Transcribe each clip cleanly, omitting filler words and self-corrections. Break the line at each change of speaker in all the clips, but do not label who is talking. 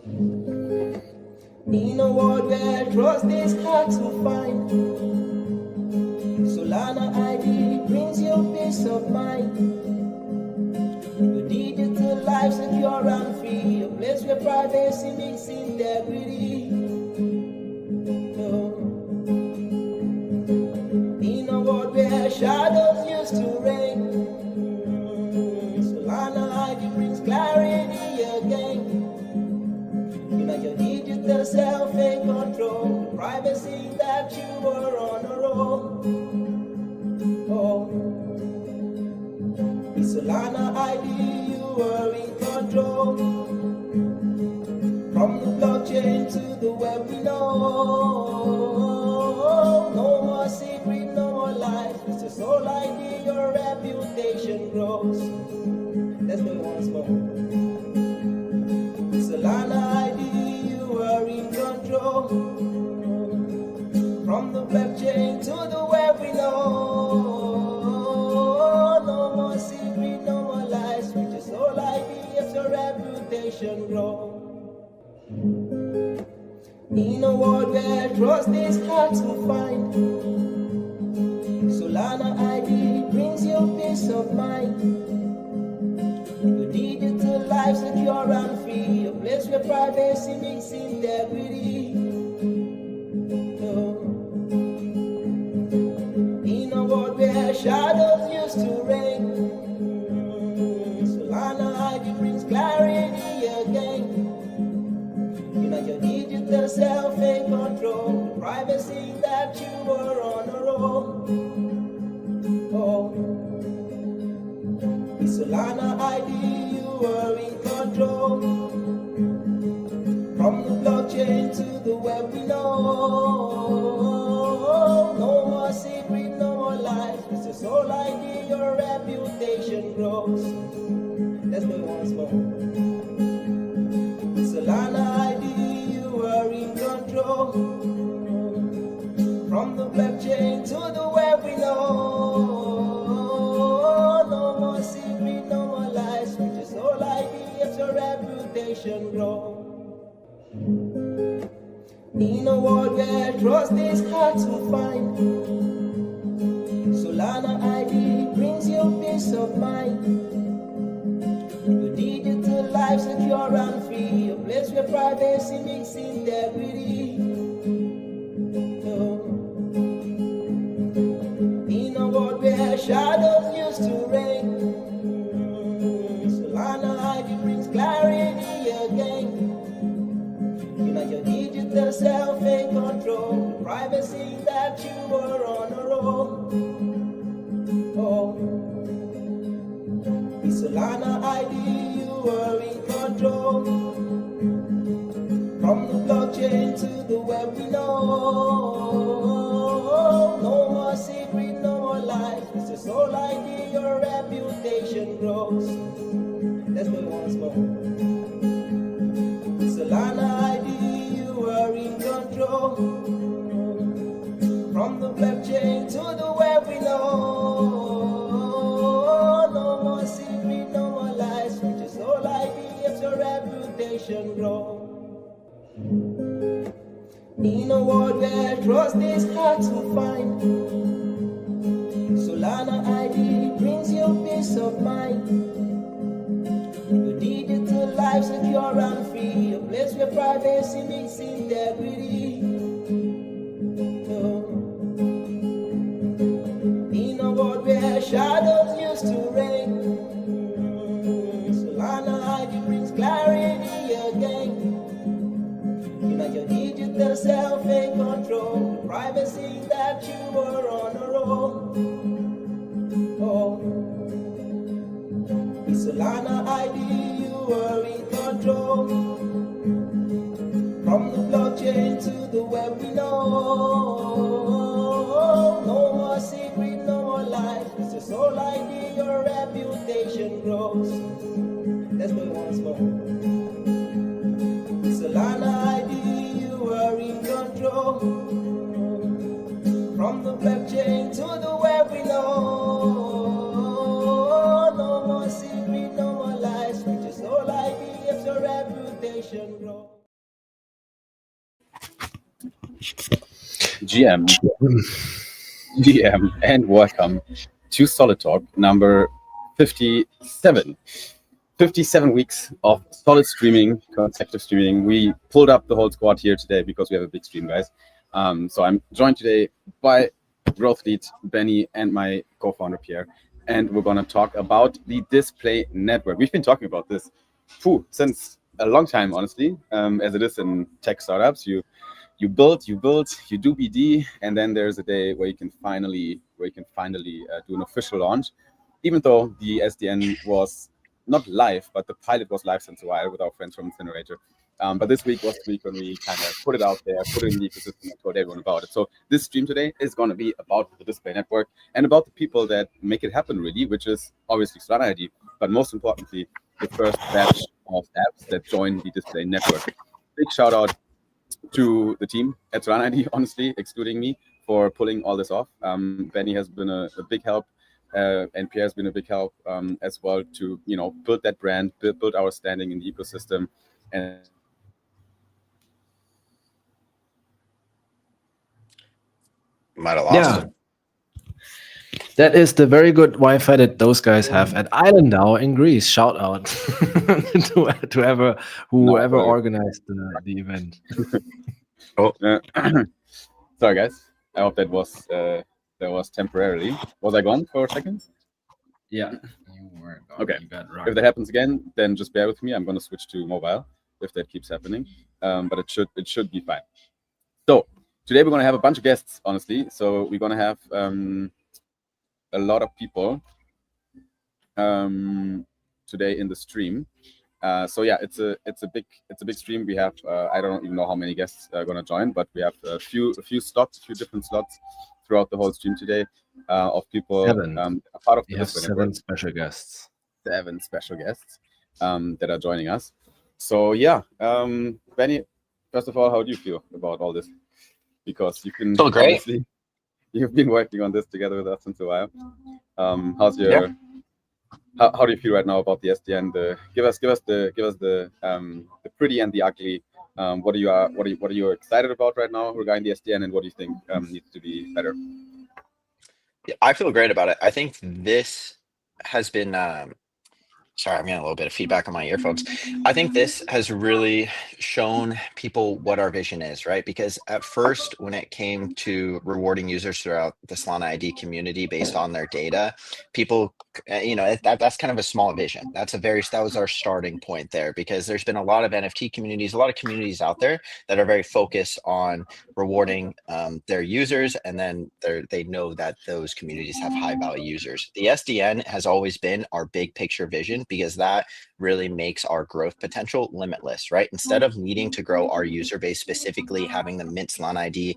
In a world where trust is hard to find, Solana ID brings you peace of mind. Your digital life secure and free, a place where privacy meets integrity. In a world where shadows used to reign, Solana ID brings clarity again. Your digital self in control, the privacy that you are on a roll. With Solana ID, you are in control. From the blockchain to the web, we know. No more secret, no more lies. With your sole ID, your reputation grows. Let's do it once more. With Solana ID, from the blockchain to the web, we know. No more secret, no more lies. With your sole ID, if your reputation grow. In a world where trust is hard to find, Solana ID brings you peace of mind. Your digital life secure and free, a place where privacy meets integrity. In a world where shadows used to reign, Solana ID brings clarity again. Your digital self in control, the privacy that you are on a roll. With Solana ID, you are in control. From the blockchain to the web, we know. No more secret, no more lies. With your sole ID, your reputation grows. Let's do it once more. With Solana ID, you are in control. From the blockchain to the web, we know. No more secret, no more lies. With your sole ID, if your reputation grows. In a world where trust is hard to find, Solana ID brings you peace of mind. Your digital life secure and free, a place where privacy meets integrity. In a world where shadows used to reign, Solana ID brings clarity again. Your digital self in control, the privacy that you are on a roll. With Solana ID, you are in control. From the blockchain to the web, we know. No more secret, no more lies. With your sole ID, your reputation grows. Let's do it once more. With Solana ID, in control. From the blockchain to the web, we know. No more secret, no more lies. With your sole ID, if your reputation grow. In a world where trust is hard to find, Solana ID brings you peace of mind. Your digital life secure and free, a place where privacy meets integrity. In a world where shadows used to reign, Solana ID brings clarity again. Your digital self in control, the privacy that you are on a roll. With Solana ID, you are in control. From the blockchain to the web, we know. No more secret, no more lies. With your sole ID, your reputation grows. Let's do it once more. With Solana ID, you are in control. From the blockchain to the web, we know. No more secret, no more lies. With your sole ID, if your reputation reputation grow.
GM, GM, and welcome to Solid Talk number 57. 57 weeks of solid streaming, consecutive streaming. We pulled up the whole squad here today because we have a big stream, guys. So I'm joined today by growth lead Benny and my co-founder Pierre, and we're going to talk about the display network. We've been talking about this since a long time, honestly, as it is in tech startups. You build, you do BD, and then there's a day where you can finally do an official launch. Even though the SDN was not live, but the pilot was live since a while with our friends from Incinerator. But this week was the week when we kind of put it out there, put it in the ecosystem, and told everyone about it. So this stream today is going to be about the display network and about the people that make it happen, really, which is obviously Solana ID, but most importantly, the first batch of apps that join the display network. Big shout out to the team at Solana ID, honestly, excluding me, for pulling all this off. Benny has been a big help, and Pierre has been a big help as well to build that brand, build our standing in the ecosystem, and
might have lost it.
That is the very good Wi-Fi that those guys have at Islandau in Greece. Shout out to whoever organized the event.
Sorry, guys. I hope that was temporarily. Was I gone for a second?
Yeah, you were gone.
Okay.
You got
If that happens again, then just bear with me. I'm going to switch to mobile if that keeps happening. But it should be fine. So today we're going to have a bunch of guests, honestly. So we're going to have a lot of people today in the stream. So yeah, it's a big stream. We have I don't even know how many guests are going to join, but we have a few different slots throughout the whole stream today of people a part of the display network.
7 special guests.
7 special guests that are joining us. So yeah, Benny, first of all, how do you feel about all this? Because you can obviously you've been working on this together with us since a while. How's your how do you feel right now about the SDN? Give us the pretty and the ugly. What are you excited about right now regarding the SDN, and what do you think needs to be better?
Yeah, I feel great about it. I think this has been sorry, I'm getting a little bit of feedback on my earphones. I think this has really shown people what our vision is, right? Because at first, when it came to rewarding users throughout the Solana ID community based on their data, people, that's kind of a small vision. That was our starting point there, because there's been a lot of NFT communities, a lot of communities out there that are very focused on rewarding their users, and then they know that those communities have high value users. The SDN has always been our big picture vision, because that really makes our growth potential limitless, right? Instead of needing to grow our user base, specifically having them mint Solana ID,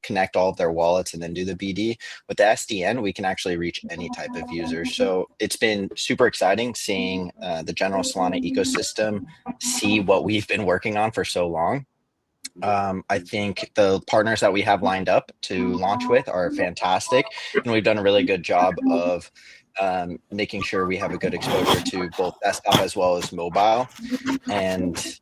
connect all of their wallets, and then do the BD, with the SDN, we can actually reach any type of user. So it's been super exciting seeing the general Solana ecosystem see what we've been working on for so long. I think the partners that we have lined up to launch with are fantastic, and we've done a really good job of making sure we have a good exposure to both desktop as well as mobile. And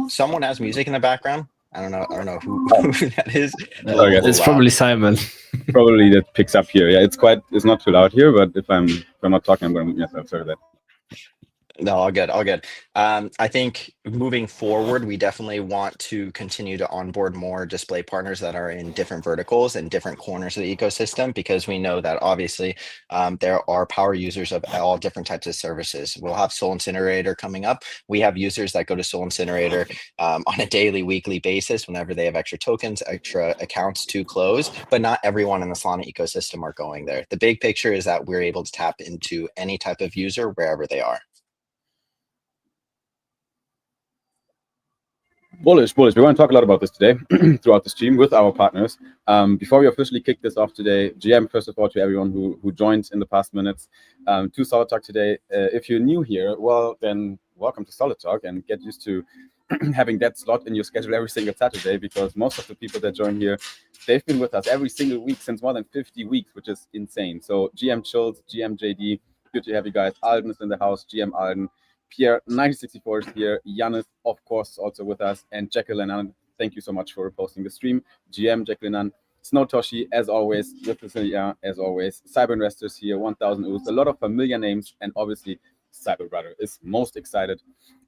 someone has music in the background. I don't know who that is.
It's probably Simon.
Probably that picks up here. Yeah, it's not too loud here, but if I'm not talking, I'm going to mute myself. Sorry that.
No, all good. I think moving forward, we definitely want to continue to onboard more display partners that are in different verticals and different corners of the ecosystem, because we know that obviously there are power users of all different types of services. We'll have Soul Incinerator coming up. We have users that go to Soul Incinerator on a daily, weekly basis whenever they have extra tokens, extra accounts to close, but not everyone in the Solana ecosystem are going there. The big picture is that we're able to tap into any type of user wherever they are.
Bullish. We're going to talk a lot about this today throughout the stream with our partners. Before we officially kick this off today, GM, first of all, to everyone who joined in the past minutes to Solid Talk today. If you're new here, well, then welcome to Solid Talk, and get used to having that slot in your schedule every single Saturday, because most of the people that join here, they've been with us every single week since more than 50 weeks, which is insane. So GM Schultz, GM JD, good to have you guys. Alden is in the house, GM Alden. Pierre 1964 is here. Yanis, of course, also with us, and Jacqueline. Thank you so much for posting the stream. GM Jacqueline, Snowtoshi, as always, with Cecilia, as always. Cyber Investors here, 1000 Us, a lot of familiar names, and obviously Cyber Brother is most excited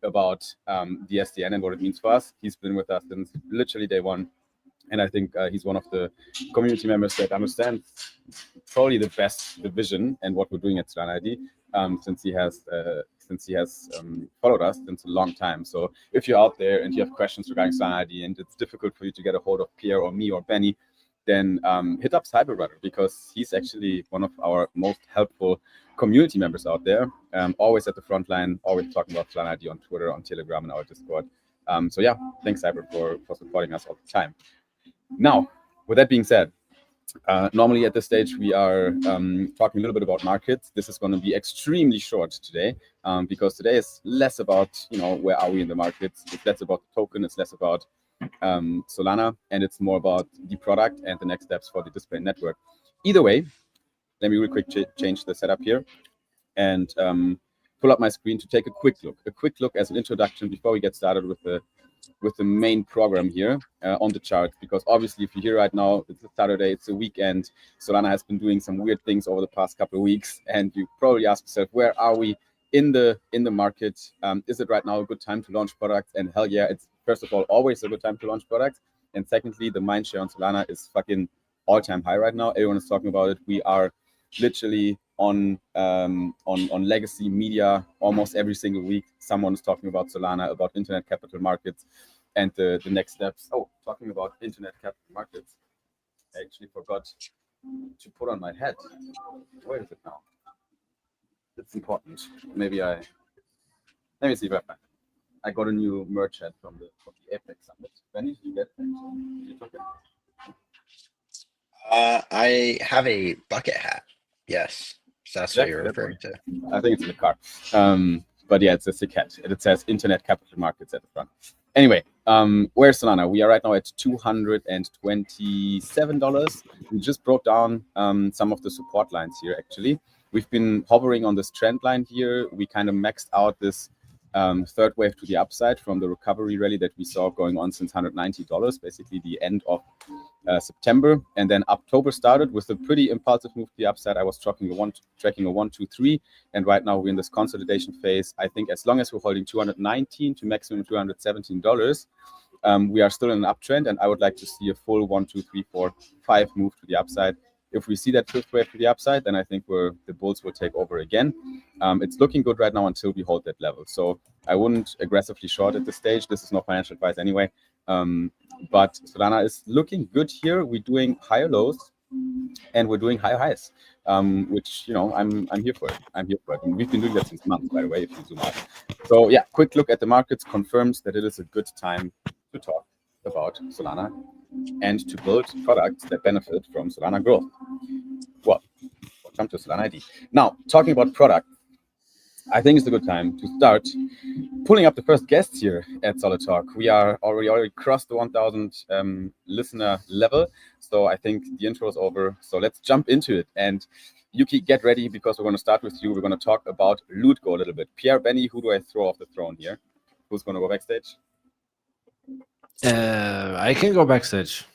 about the SDN and what it means for us. He's been with us since literally day one, and I think he's one of the community members that understands probably the best the vision and what we're doing at Solana ID, since he has followed us since a long time. So if you're out there and you have questions regarding Solana ID and it's difficult for you to get a hold of Pierre or me or Benny, then hit up Cyberbrother, because he's actually one of our most helpful community members out there. Always at the front line, always talking about Solana ID on Twitter, on Telegram, and our Discord. So yeah, thanks Cyber for supporting us all the time. Now, with that being said, normally at this stage we are talking a little bit about markets. This is going to be extremely short today, because today is less about where are we in the markets. It's less about the token. It's less about Solana, and it's more about the product and the next steps for the display network. Either way, let me real quick change the setup here and pull up my screen to take a quick look as an introduction before we get started with the main program here on the chart, because obviously if you're here right now, it's a Saturday, it's a weekend. Solana has been doing some weird things over the past couple of weeks, and you probably ask yourself, where are we in the market? Is it right now a good time to launch products? And hell yeah, it's first of all always a good time to launch products, and secondly, the mind share on Solana is fucking all-time high right now. Everyone is talking about it. We are literally on legacy media almost every single week. Someone is talking about Solana, about internet capital markets, and the next steps. Oh, talking about internet capital markets, I actually forgot to put on my hat. Where is it now? It's important. Let me see if I find it. I got a new merch hat from the Apex Summit. Benny, did you get it? Did you took it?
I have a bucket hat. Yes, so that's what you're referring to.
I think it's in the car. But yeah, it's a sick hat. It says Internet Capital Markets at the front. Anyway, where's Solana? We are right now at $227. We just broke down some of the support lines here, actually. We've been hovering on this trend line here. We kind of maxed out this third wave to the upside from the recovery rally that we saw going on since $190, basically the end of September. And then October started with a pretty impulsive move to the upside. I was tracking a 1, 2, 3. And right now we're in this consolidation phase. I think as long as we're holding $219 to maximum $217, we are still in an uptrend. And I would like to see a full 1, 2, 3, 4, 5 move to the upside. If we see that fifth wave to the upside, then I think the bulls will take over again. It's looking good right now until we hold that level. So I wouldn't aggressively short at this stage. This is no financial advice anyway. But Solana is looking good here. We're doing higher lows and we're doing higher highs, which, I'm here for it. I'm here for it. And we've been doing that since months, by the way, if you zoom out. So yeah, quick look at the markets confirms that it is a good time to talk about Solana and to build products that benefit from Solana growth. Well, welcome to Solana ID. Now, talking about product, I think it's a good time to start pulling up the first guests here at Solid Talk. We are already crossed the 1,000 listener level, so I think the intro is over. So let's jump into it. And Yuki, get ready, because we're going to start with you. We're going to talk about LootGo a little bit. Pierre, Benny, who do I throw off the throne here? Who's going to go backstage?
I can go backstage.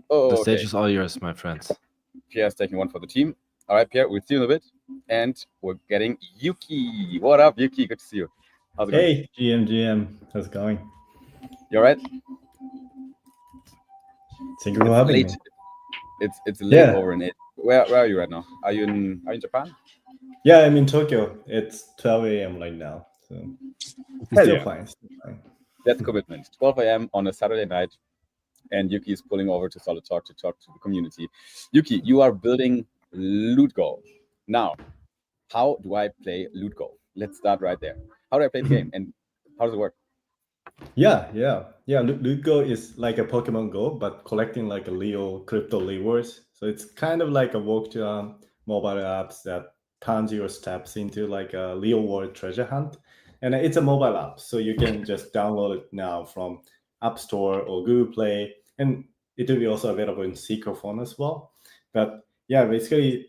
Oh,
the stage is all yours, my friends.
Pierre's taking one for the team. All right, Pierre, we'll see you in a bit. And we're getting Yuki. What up, Yuki? Good to see you. How's it going?
Hey, GM. How's it going?
You all right?
Thank you for having me.
It's late over in it. Where are you right now? Are you in Japan?
Yeah, I'm in Tokyo. It's 12 a.m. right now. So still fine.
That's commitment. 12 a.m. on a Saturday night, and Yuki is pulling over to Solid Talk to talk to the community. Yuki, you are building LootGo. Now, how do I play LootGo? Let's start right there. How do I play the game, and how does it work?
Yeah. LootGo is like a Pokemon Go, but collecting like a Leo crypto rewards. So it's kind of like a walk to mobile apps that turns your steps into like a Leo world treasure hunt. And it's a mobile app, so you can just download it now from App Store or Google Play, and it will be also available in Seeker phone as well. But yeah, basically,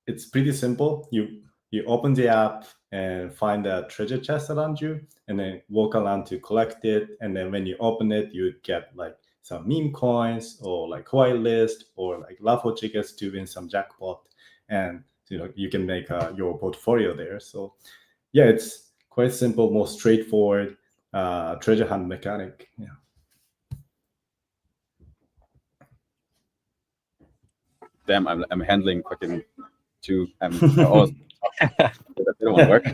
it's pretty simple. You you open the app and find a treasure chest around you, and then walk around to collect it. And then when you open it, you get like some meme coins or like whitelist or like raffle tickets to win some jackpot, and you can make your portfolio there. So yeah, it's quite simple, more straightforward treasure hunt mechanic. Yeah.
Damn, I'm handling fucking two. Almost. That didn't want to work.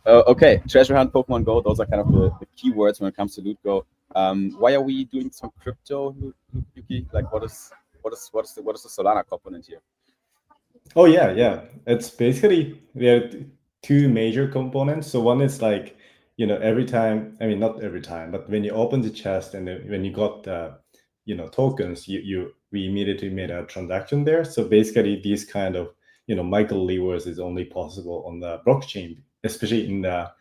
Okay, treasure hunt, Pokemon Go. Those are kind of the keywords when it comes to Loot Go. Why are we doing some crypto, Yuki? Like, what is the Solana component here?
Oh yeah. It's basically there are two major components. So one is like, every time, I mean not every time, but when you open the chest and then when you got the tokens, we immediately made a transaction there. So basically these kind of micro levers is only possible on the blockchain, especially in the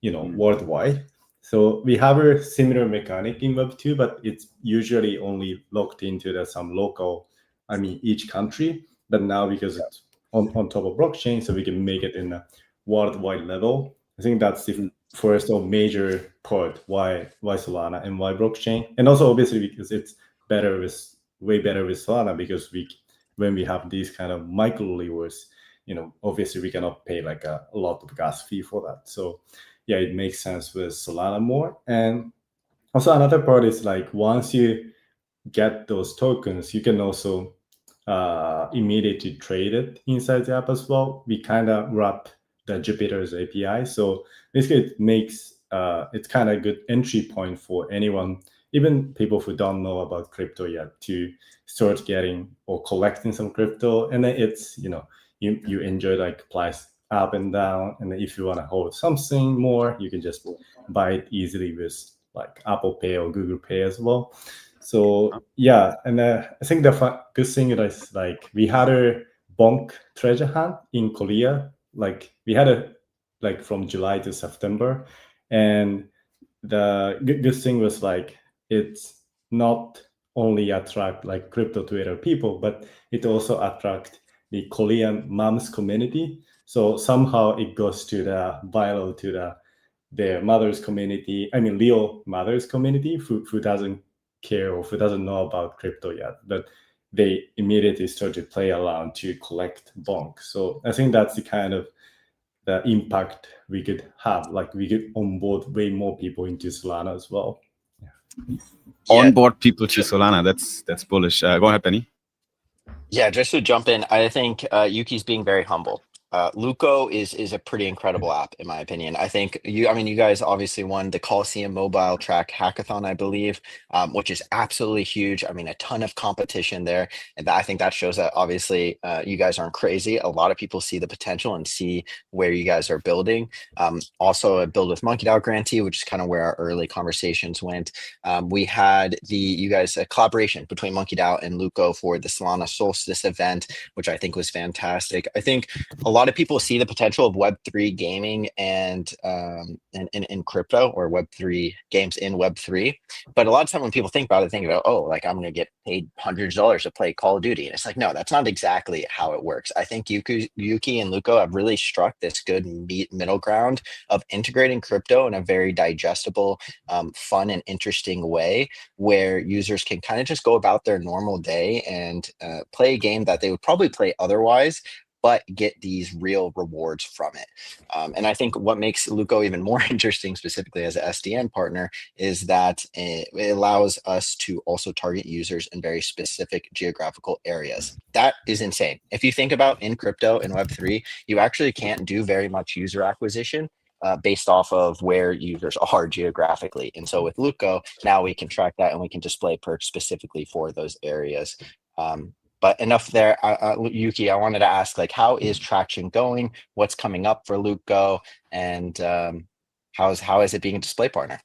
worldwide. So we have a similar mechanic in Web2, but it's usually only locked into some local, each country. But now because it's on top of blockchain, so we can make it in a worldwide level. I think that's the first or major part why Solana and why blockchain. And also obviously because it's way better with Solana, because when we have these kind of micro levers, obviously we cannot pay like a lot of gas fee for that. So yeah, it makes sense with Solana more. And also another part is like once you get those tokens, you can also immediately trade it inside the app as well. We kind of wrap the Jupyter's API, so basically it makes it's kind of a good entry point for anyone, even people who don't know about crypto yet, to start getting or collecting some crypto. And then it's you enjoy like price up and down, and then if you want to hold something more, you can just buy it easily with like Apple Pay or Google Pay as well. So yeah, and I think the good thing is like we had a bonk treasure hunt in Korea. Like we had a like from July to September, and the good thing was like it's not only attract like crypto Twitter people, but it also attract the Korean moms community. So somehow it goes to the viral to their mothers community. I mean, real mothers community who doesn't care or who doesn't know about crypto yet, but they immediately start to play around to collect bonk. So I think that's the kind of the impact we could have. Like we could onboard way more people into Solana as well.
Onboard people to Solana. That's bullish. Go ahead, Benny.
Yeah, just to jump in, I think Yuki's being very humble. Luco is a pretty incredible app, in my opinion. I think you guys obviously won the Coliseum Mobile Track Hackathon, I believe, which is absolutely huge. I mean, a ton of competition there. And I think that shows that obviously you guys aren't crazy. A lot of people see the potential and see where you guys are building. Also a Build with Monkey DAO grantee, which is kind of where our early conversations went. We had you guys a collaboration between Monkey DAO and Luco for the Solana Solstice event, which I think was fantastic. I think a lot of people see the potential of Web3 gaming and in crypto, or Web3 games in Web3. But a lot of time when people think about it, oh, like I'm going to get paid hundreds of dollars to play Call of Duty. And it's like, no, that's not exactly how it works. I think Yuki and Luco have really struck this good middle ground of integrating crypto in a very digestible, fun and interesting way, where users can kind of just go about their normal day and play a game that they would probably play otherwise, but get these real rewards from it. And I think what makes Luco even more interesting, specifically as an SDN partner, is that it allows us to also target users in very specific geographical areas. That is insane. If you think about in crypto and Web3, you actually can't do very much user acquisition based off of where users are geographically. And so with Luco, now we can track that and we can display perks specifically for those areas. But enough there. Yuki, I wanted to ask, like, how is traction going? What's coming up for Luco? And how is it being a display partner?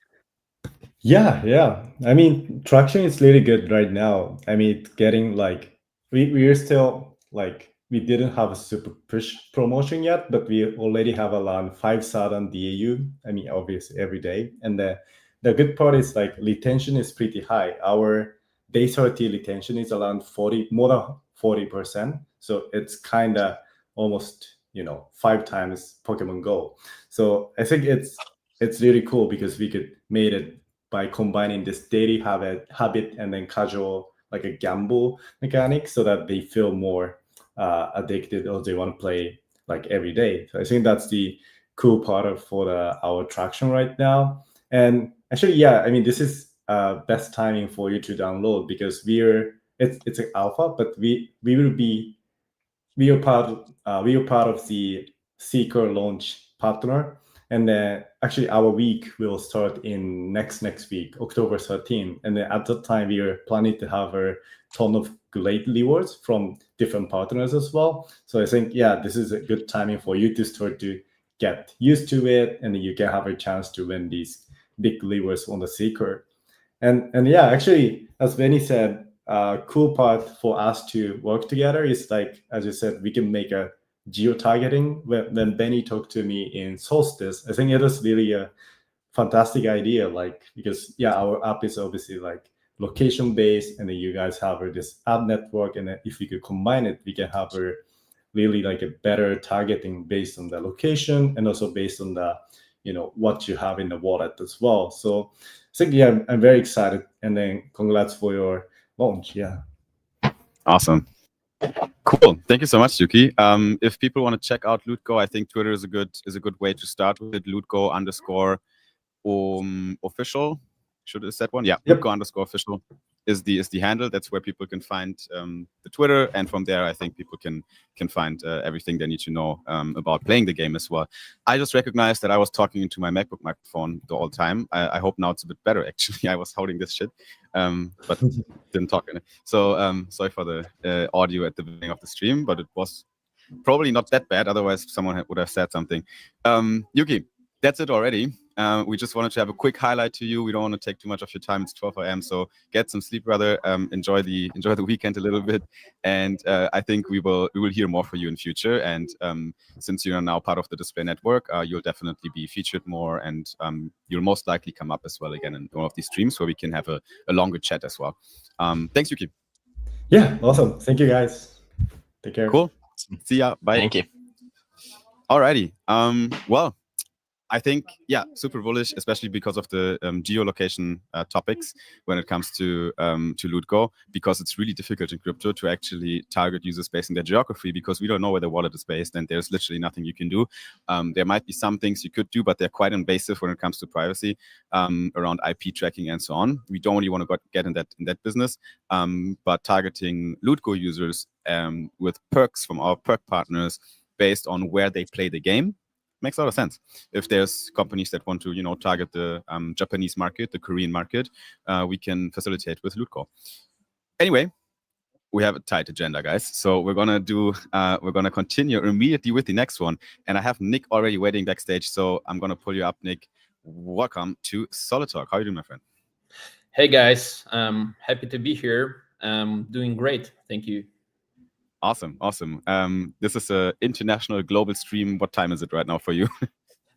Yeah. I mean, traction is really good right now. I mean, it's getting like we are still like we didn't have a super push promotion yet, but we already have around 5,000 DAU. I mean, obviously every day. And the good part is like retention is pretty high. Our day 30 retention is around more than 40%. So it's kind of almost 5 times Pokemon Go. So I think it's really cool because we could made it by combining this daily habit and then casual like a gamble mechanic, so that they feel more addicted, or they want to play like every day. So I think that's the cool part of for our attraction right now. And actually, yeah, I mean, this is best timing for you to download, because it's an alpha, but we are part of the Seeker launch partner, and actually our week will start in next week, October 13th, and then at that time we are planning to have a ton of great rewards from different partners as well. So I think, yeah, this is a good timing for you to start to get used to it, and then you can have a chance to win these big rewards on the Seeker. And yeah, actually, as Benny said, cool part for us to work together is, like, as you said, we can make a geo-targeting. When Benny talked to me in Solstice, I think it was really a fantastic idea, like, because yeah, our app is obviously like location based, and then you guys have this app network, and then if we could combine it, we can have a really like a better targeting based on the location, and also based on the what you have in the wallet as well. So I think, yeah, I'm very excited, and then congrats for your launch. Yeah.
Awesome. Cool. Thank you so much, Yuki. If people want to check out LootGo, I think Twitter is a good way to start with it. LootGo_ official. Is that one? Yeah.
Yep.
LootGo_ official is the handle. That's where people can find the Twitter, and from there I think people can find everything they need to know about playing the game as well. I just recognized that I was talking into my MacBook microphone the whole time. I hope now it's a bit better, actually. I was holding this shit, but didn't talk in it. So sorry for the audio at the beginning of the stream, but it was probably not that bad. Otherwise, someone would have said something. Yuki, that's it already. We just wanted to have a quick highlight to you. We don't want to take too much of your time. It's 12 a.m., so get some sleep, brother. Enjoy the weekend a little bit, and I think we will hear more from you in future. And since you are now part of the Display Network, you'll definitely be featured more, and you'll most likely come up as well again in one of these streams where we can have a longer chat as well. Thanks, Yuki.
Yeah, awesome. Thank you, guys. Take care.
Cool. See ya. Bye.
Thank you.
Alrighty. Well, I think, yeah, super bullish, especially because of the geolocation topics when it comes to LootGo, because it's really difficult in crypto to actually target users based on their geography, because we don't know where the wallet is based, and there's literally nothing you can do. There might be some things you could do, but they're quite invasive when it comes to privacy around IP tracking and so on. We don't really want to get in that business, but targeting LootGo users with perks from our perk partners based on where they play the game makes a lot of sense. If there's companies that want to, target the Japanese market, the Korean market, we can facilitate with LootGo. Anyway, we have a tight agenda, guys. So we're gonna continue immediately with the next one. And I have Nick already waiting backstage, so I'm gonna pull you up, Nick. Welcome to Solid Talk. How are you doing, my friend?
Hey guys, happy to be here. Doing great, thank you.
Awesome. This is an international global stream. What time is it right now for you?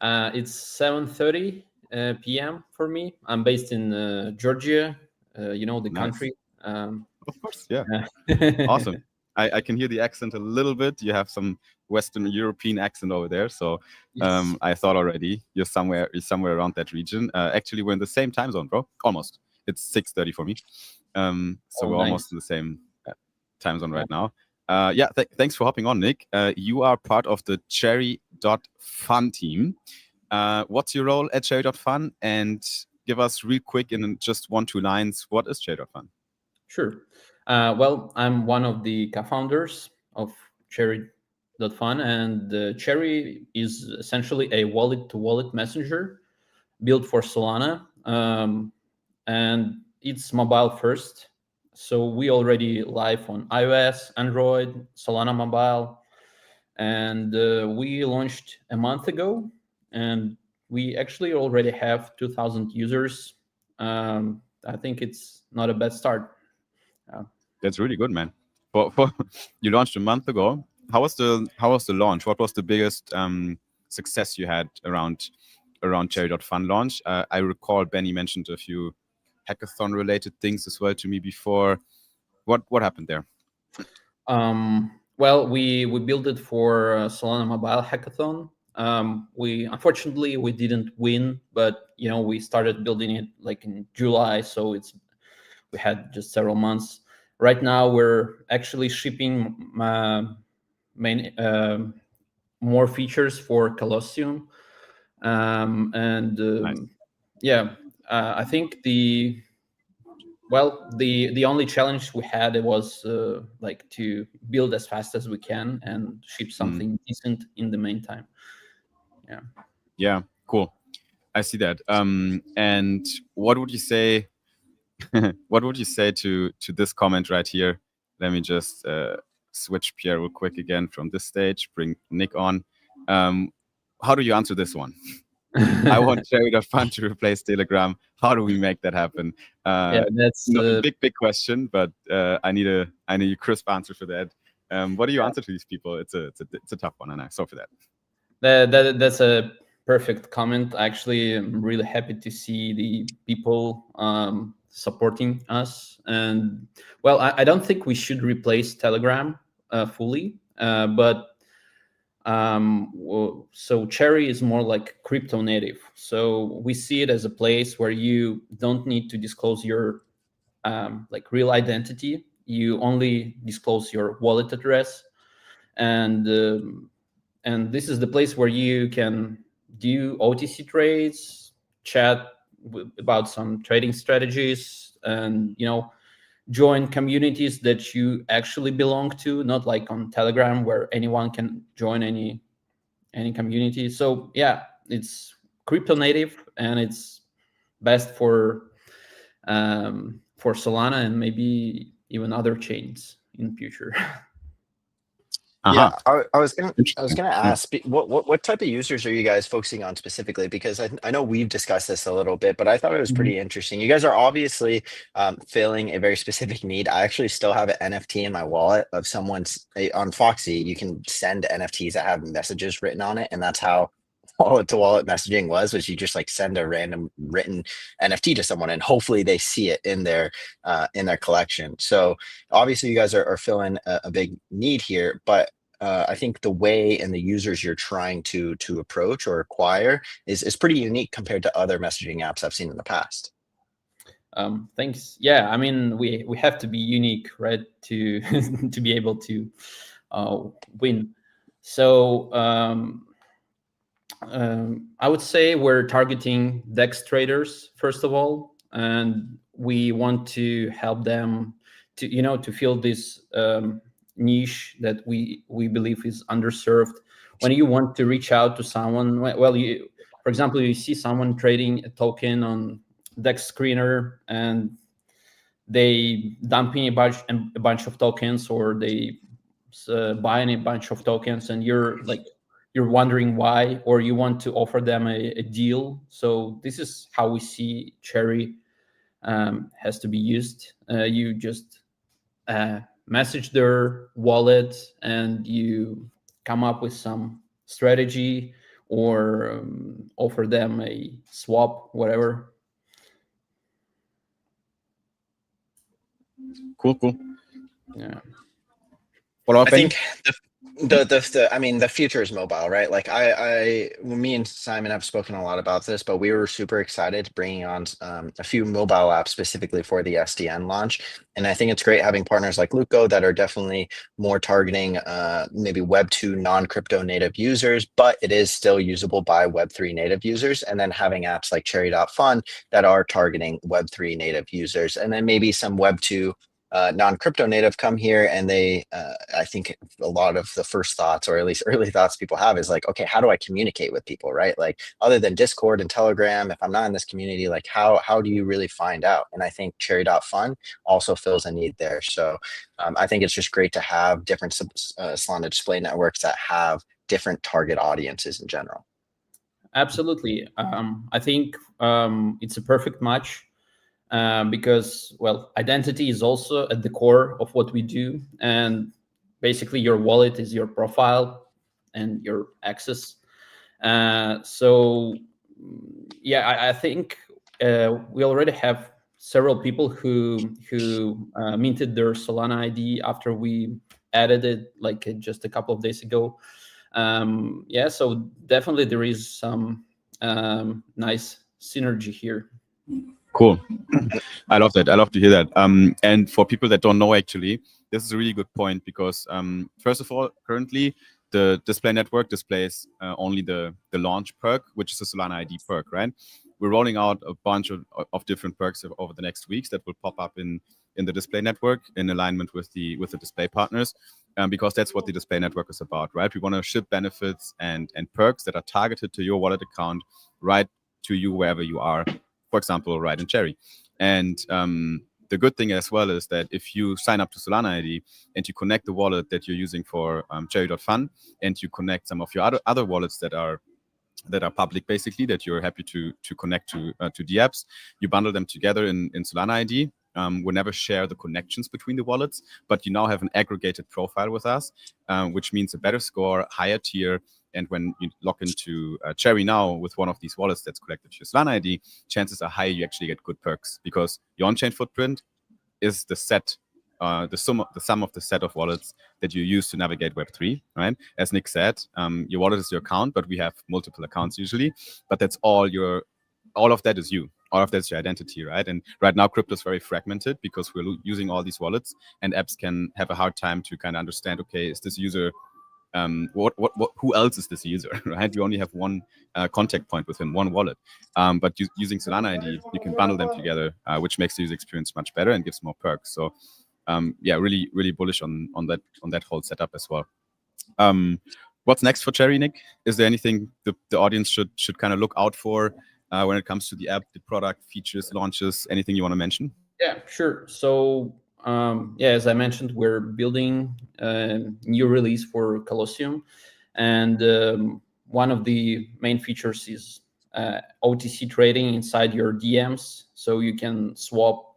It's 7:30 p.m. for me. I'm based in Georgia, the country.
Of course, yeah. Awesome. I can hear the accent a little bit. You have some Western European accent over there. So
Yes.
I thought already you're somewhere around that region. Actually, we're in the same time zone, bro. Almost. It's 6:30 for me. So we're almost in the same time zone right now. Thanks for hopping on, Nick. You are part of the Cherry.Fun team. What's your role at Cherry.Fun? And give us real quick in just 1-2 lines, what is Cherry.Fun?
Sure. Well, I'm one of the co-founders of Cherry.Fun, and Cherry is essentially a wallet-to-wallet messenger built for Solana, and it's mobile first. So we already live on iOS, Android, Solana Mobile, and we launched a month ago, and we actually already have 2,000 users. I think it's not a bad start.
That's really good, man. For you launched a month ago. How was the launch? What was the biggest success you had around Cherry.Fun launch? I recall Benny mentioned a few hackathon related things as well to me before. What happened there?
Well, we built it for Solana Mobile Hackathon. We unfortunately we didn't win, but we started building it like in July, so we had just several months. Right now, we're actually shipping more features for Colosseum, and
Nice.
yeah, I think the only challenge we had was like to build as fast as we can and ship something decent in the meantime. Yeah.
Yeah, cool. I see that. And what would you say? What would you say to this comment right here? Let me just switch Pierre real quick again from this stage. Bring Nick on. How do you answer this one? I want Cherry.fun to replace Telegram. How do we make that happen?
Yeah, that's
not a big question, but I need a crisp answer for that. What do you answer to these people? It's a tough one, and I'm sorry for that.
That's a perfect comment. Actually, I'm really happy to see the people supporting us. And well, I don't think we should replace Telegram fully, but so Cherry is more like crypto native. So we see it as a place where you don't need to disclose your like real identity. You only disclose your wallet address, and this is the place where you can do OTC trades, chat about some trading strategies, and join communities that you actually belong to, not like on Telegram where anyone can join any community. So yeah, it's crypto native and it's best for Solana and maybe even other chains in future.
Yeah,
Uh-huh.
I was gonna
Interesting. Yeah.
ask what type of users are you guys focusing on specifically? Because I know we've discussed this a little bit, but I thought it was pretty interesting. You guys are obviously filling a very specific need. I actually still have an NFT in my wallet of someone's on Foxy. You can send NFTs that have messages written on it, and that's how wallet to wallet messaging was you just like send a random written NFT to someone, and hopefully they see it in their collection. So obviously you guys are filling a big need here, but I think the way and the users you're trying to approach or acquire is pretty unique compared to other messaging apps I've seen in the past.
Thanks. Yeah, I mean, we have to be unique, right, to to be able to win. So I would say we're targeting DEX traders first of all, and we want to help them to to fill this niche that we believe is underserved. When you want to reach out to someone, well, for example, you see someone trading a token on DEX screener and they dumping a bunch of tokens, or they buying a bunch of tokens, and you're wondering why, or you want to offer them a deal. So this is how we see Cherry has to be used. You just message their wallet and you come up with some strategy, or offer them a swap, whatever.
Cool.
Yeah.
Follow up,
I
Benny?
think the I mean the future is mobile, right? Like me and Simon have spoken a lot about this, but we were super excited bringing on a few mobile apps specifically for the SDN launch, and I think it's great having partners like Luco that are definitely more targeting maybe Web2 non-crypto native users, but it is still usable by Web3 native users, and then having apps like Cherry.fun that are targeting Web3 native users, and then maybe some Web2 non-crypto native come here, and they I think a lot of the first thoughts, or at least early thoughts people have, is like, okay, how do I communicate with people, right? Like other than Discord and Telegram, if I'm not in this community, like how do you really find out? And I think Cherry.fun also fills a need there. So I think it's just great to have different Solana display networks that have different target audiences in general.
Absolutely. I think it's a perfect match. Because, well, identity is also at the core of what we do. And basically, your wallet is your profile and your access. So, yeah, I think we already have several people who minted their Solana ID after we added it like just a couple of days ago. Yeah, so definitely there is some nice synergy here.
Cool. I love that. I love to hear that. And for people that don't know, actually, this is a really good point because first of all, currently the display network displays only the launch perk, which is the Solana ID perk, right? We're rolling out a bunch of different perks over the next weeks that will pop up in the display network in alignment with the display partners, because that's what the display network is about, right? We want to ship benefits and perks that are targeted to your wallet account right to you wherever you are. For example, right in Cherry. And the good thing as well is that if you sign up to Solana ID and you connect the wallet that you're using for cherry.fun and you connect some of your other wallets that are public, basically, that you're happy to connect to the apps, you bundle them together in Solana ID. We'll never share the connections between the wallets, but you now have an aggregated profile with us, which means a better score, higher tier. And when you log into Cherry now with one of these wallets that's connected to your Solana ID, chances are high you actually get good perks because your on-chain footprint is the sum of the set of wallets that you use to navigate Web3, right? As Nick said, your wallet is your account, but we have multiple accounts usually, but that's all of that is you. All of that's your identity, right? And right now, crypto is very fragmented because we're using all these wallets, and apps can have a hard time to kind of understand, okay, is this user who else is this user, right? You only have one contact point within one wallet. But using Solana ID, you can bundle them together, which makes the user experience much better and gives more perks. So yeah, really, really bullish on that whole setup as well. What's next for Cherry, Nick? Is there anything the audience should kind of look out for when it comes to the app, the product, features, launches, anything you want to mention?
Yeah, sure. So yeah, as I mentioned, we're building a new release for Colosseum, and one of the main features is OTC trading inside your DMs, so you can swap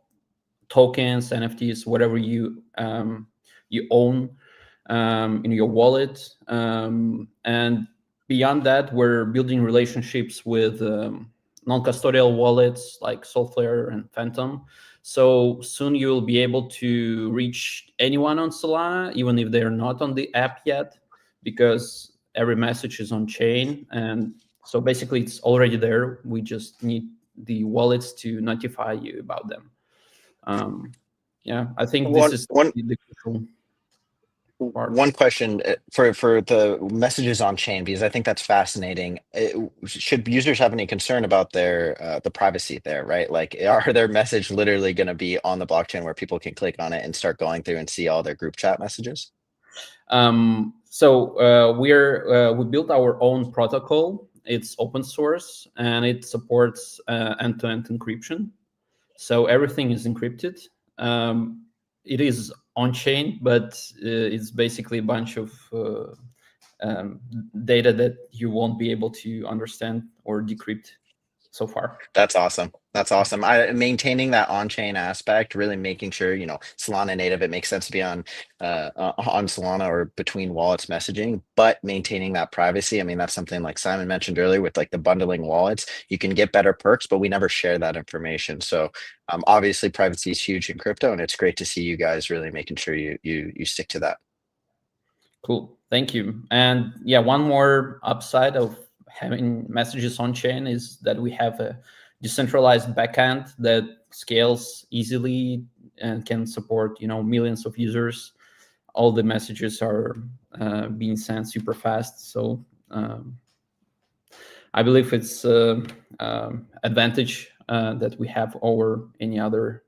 tokens, NFTs, whatever you own in your wallet. And beyond that, we're building relationships with non-custodial wallets like Soulflare and Phantom. So soon you will be able to reach anyone on Solana, even if they're not on the app yet, because every message is on chain. And so basically it's already there. We just need the wallets to notify you about them. Yeah, I think this is the crucial part.
One question for the messages on chain, because I think that's fascinating. Should users have any concern about their the privacy there, right? Like, are their message literally going to be on the blockchain where people can click on it and start going through and see all their group chat messages?
So we built our own protocol. It's open source and it supports end-to-end encryption. So everything is encrypted. It is on chain, but it's basically a bunch of data that you won't be able to understand or decrypt so far.
That's awesome. That's awesome. Maintaining that on-chain aspect, really making sure, Solana native, it makes sense to be on Solana or between wallets messaging, but maintaining that privacy. I mean, that's something like Simon mentioned earlier with like the bundling wallets, you can get better perks, but we never share that information. So obviously privacy is huge in crypto, and it's great to see you guys really making sure you stick to that.
Cool. Thank you. And yeah, one more upside of having messages on chain is that we have a decentralized backend that scales easily and can support millions of users. All the messages are being sent super fast, so I believe it's advantage that we have over any other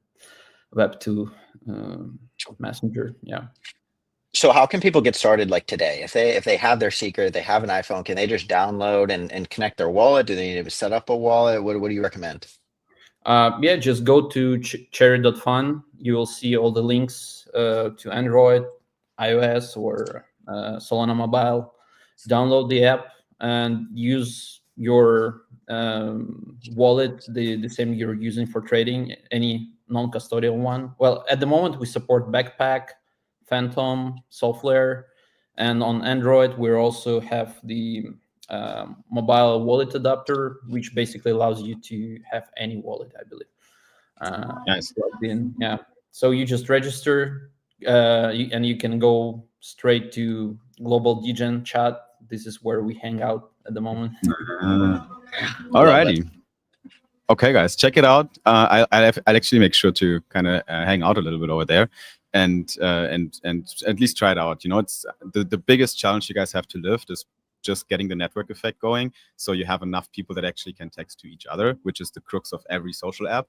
Web2 messenger. Yeah.
So how can people get started like today? If they have their secret, they have an iPhone, can they just download and connect their wallet? Do they need to set up a wallet? What do you recommend?
Yeah, just go to cherry.fun. You will see all the links to Android, iOS, or Solana Mobile. Download the app and use your wallet, the same you're using for trading, any non-custodial one. Well, at the moment, we support Backpack, Phantom, Soulflare, and on Android, we also have the mobile wallet adapter, which basically allows you to have any wallet, I believe.
Nice.
Plugged in. Yeah. So you just register and you can go straight to global degen chat. This is where we hang out at the moment.
Alrighty. Okay, guys, check it out. I'll actually make sure to kind of hang out a little bit over there, and at least try it out. You know, it's the biggest challenge you guys have to lift is just getting the network effect going, so you have enough people that actually can text to each other, which is the crux of every social app.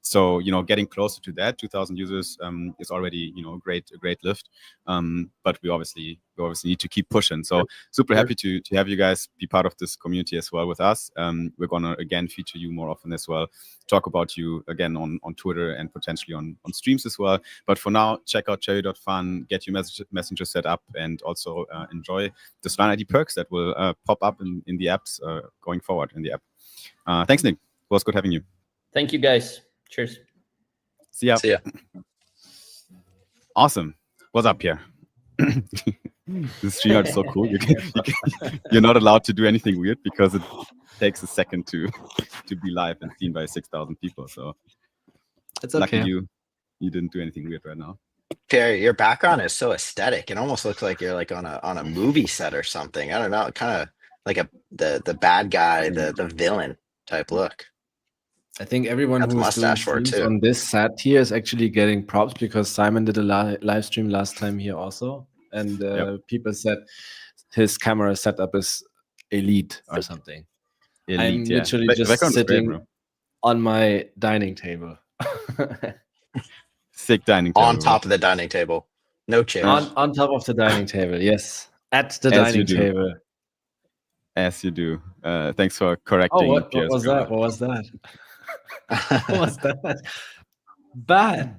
So you know, getting closer to that 2,000 users is already, you know, a great lift. But we obviously need to keep pushing. So super happy to have you guys be part of this community as well with us. We're gonna again feature you more often as well, talk about you again on Twitter and potentially on streams as well. But for now, check out cherry.fun, get your messenger set up, and also enjoy the Solana ID perks that will pop up in the apps going forward in the app. Thanks, Nick. It was good having you.
Thank you, guys. Cheers.
See ya.
See ya.
Awesome. What's up, Pierre? This stream is so cool. You're not allowed to do anything weird because it takes a second to be live and seen by 6,000 people. So
It's okay.
lucky you didn't do anything weird right now.
Pierre, your background is so aesthetic. It almost looks like you're like on a movie set or something. I don't know, kind of like the bad guy, the villain type look.
I think everyone
Got the
who's doing
mustache for it,
streams
too.
on this set here is actually getting props, because Simon did a live stream last time here also, and people said his camera setup is elite or something. I'm literally just sitting on my dining table.
Sick dining table.
On top of the dining table. No chairs.
On top of the dining table, yes. At the dining table.
As you do. Thanks for correcting.
Oh, what was that? What was that? What was that? Bad.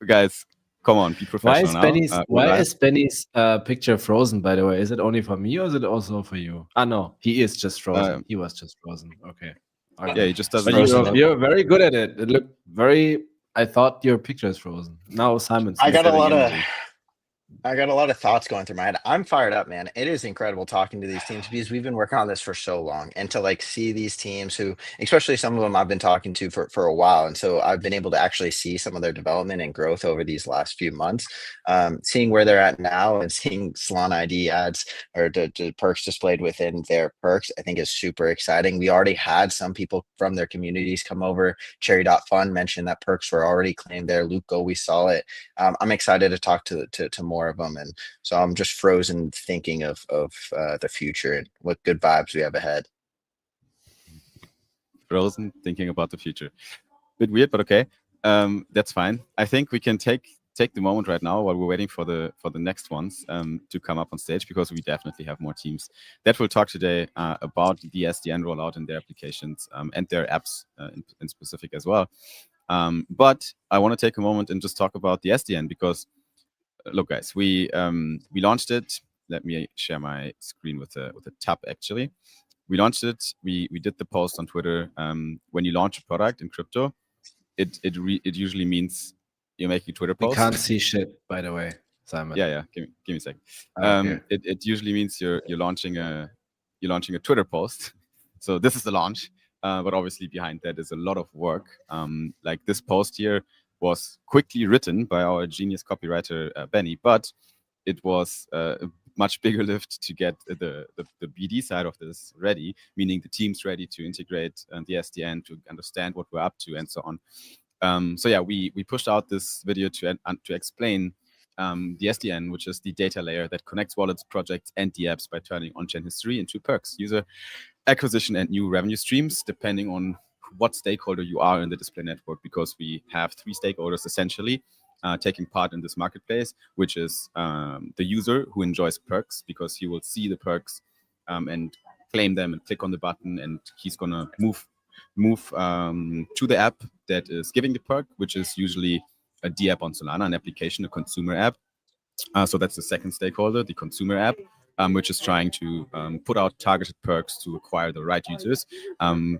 Guys, come on, be professional.
Why is Benny's picture frozen, by the way? Is it only for me or is it also for you? No, he is just frozen. He was just frozen. Okay.
Yeah, he just doesn't.
You're very good at it. It looked very. I thought your picture is frozen. Now Simon's.
I got a lot of thoughts going through my head. I'm fired up, man. It is incredible talking to these teams because we've been working on this for so long, and to like see these teams who, especially some of them I've been talking to for a while. And so I've been able to actually see some of their development and growth over these last few months, seeing where they're at now and seeing Solana ID ads or the perks displayed within their perks, I think is super exciting. We already had some people from their communities come over. Cherry.fun mentioned that perks were already claimed there. Luco, we saw it. I'm excited to talk to more of them, and so I'm just frozen thinking of the future and what good vibes we have ahead.
Frozen thinking about the future. Bit weird, but okay. That's fine. I think we can take the moment right now while we're waiting for the next ones to come up on stage, because we definitely have more teams that will talk today about the SDN rollout and their applications and their apps in specific as well. But I want to take a moment and just talk about the SDN, because look, guys, we launched it. Let me share my screen with a tab. Actually, we launched it. We did the post on Twitter. When you launch a product in crypto, it usually means you're making a Twitter post.
We can't see shit, by the way, Simon.
Yeah. Give me a sec.
Okay.
It usually means you're launching a Twitter post. So this is the launch. But obviously behind that is a lot of work. Like this post here was quickly written by our genius copywriter Benny, but it was a much bigger lift to get the BD side of this ready, meaning the team's ready to integrate the SDN, to understand what we're up to, and so on. So yeah, we pushed out this video to explain the SDN, which is the data layer that connects wallets, projects, and the apps by turning on-chain history into perks, user acquisition, and new revenue streams, depending on what stakeholder you are in the display network, because we have 3 stakeholders essentially taking part in this marketplace, which is the user who enjoys perks, because he will see the perks and claim them and click on the button, and he's gonna move to the app that is giving the perk, which is usually a D app on Solana, an application, a consumer app. So that's the second stakeholder, the consumer app, which is trying to put out targeted perks to acquire the right users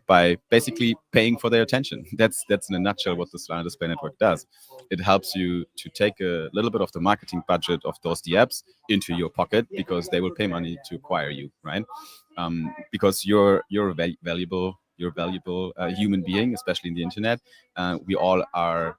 by basically paying for their attention. That's in a nutshell what the Solana Display Network does. It helps you to take a little bit of the marketing budget of those DApps into your pocket, because they will pay money to acquire you, right? Because you're a valuable you're a valuable human being, especially in the internet. We all are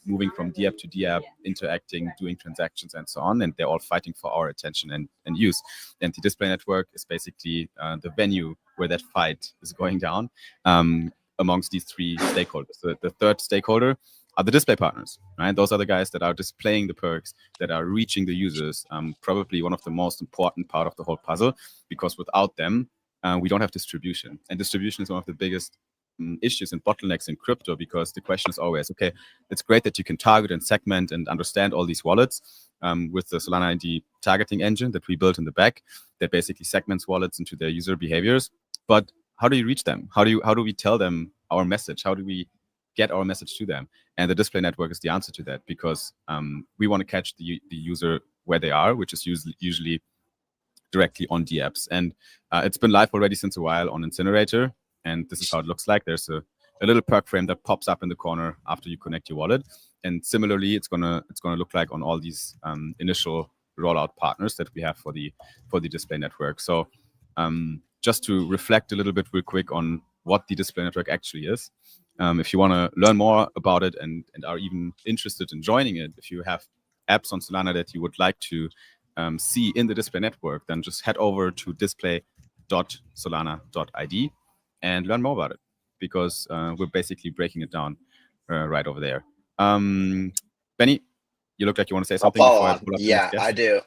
moving from DApp to DApp, interacting, doing transactions, and so on, and they're all fighting for our attention and use. And the display network is basically the venue where that fight is going down amongst these three stakeholders. The third stakeholder are the display partners, right? Those are the guys that are displaying the perks, that are reaching the users. Probably one of the most important part of the whole puzzle, because without them, we don't have distribution. And distribution is one of the biggest issues and bottlenecks in crypto, because the question is always, okay, it's great that you can target and segment and understand all these wallets with the Solana ID targeting engine that we built in the back that basically segments wallets into their user behaviors. But how do you reach them? How do we tell them our message? How do we get our message to them? And the display network is the answer to that, because we want to catch the user where they are, which is usually directly on DApps. And it's been live already since a while on Incinerator, and this is how it looks like. There's a little perk frame that pops up in the corner after you connect your wallet. And similarly, it's gonna look like on all these initial rollout partners that we have for the display network. So just to reflect a little bit real quick on what the display network actually is. If you want to learn more about it and are even interested in joining it, if you have apps on Solana that you would like to see in the display network, then just head over to display.solana.id and learn more about it, because we're basically breaking it down right over there. Benny, you look like you want to say something before I pull up the next guest.
I do.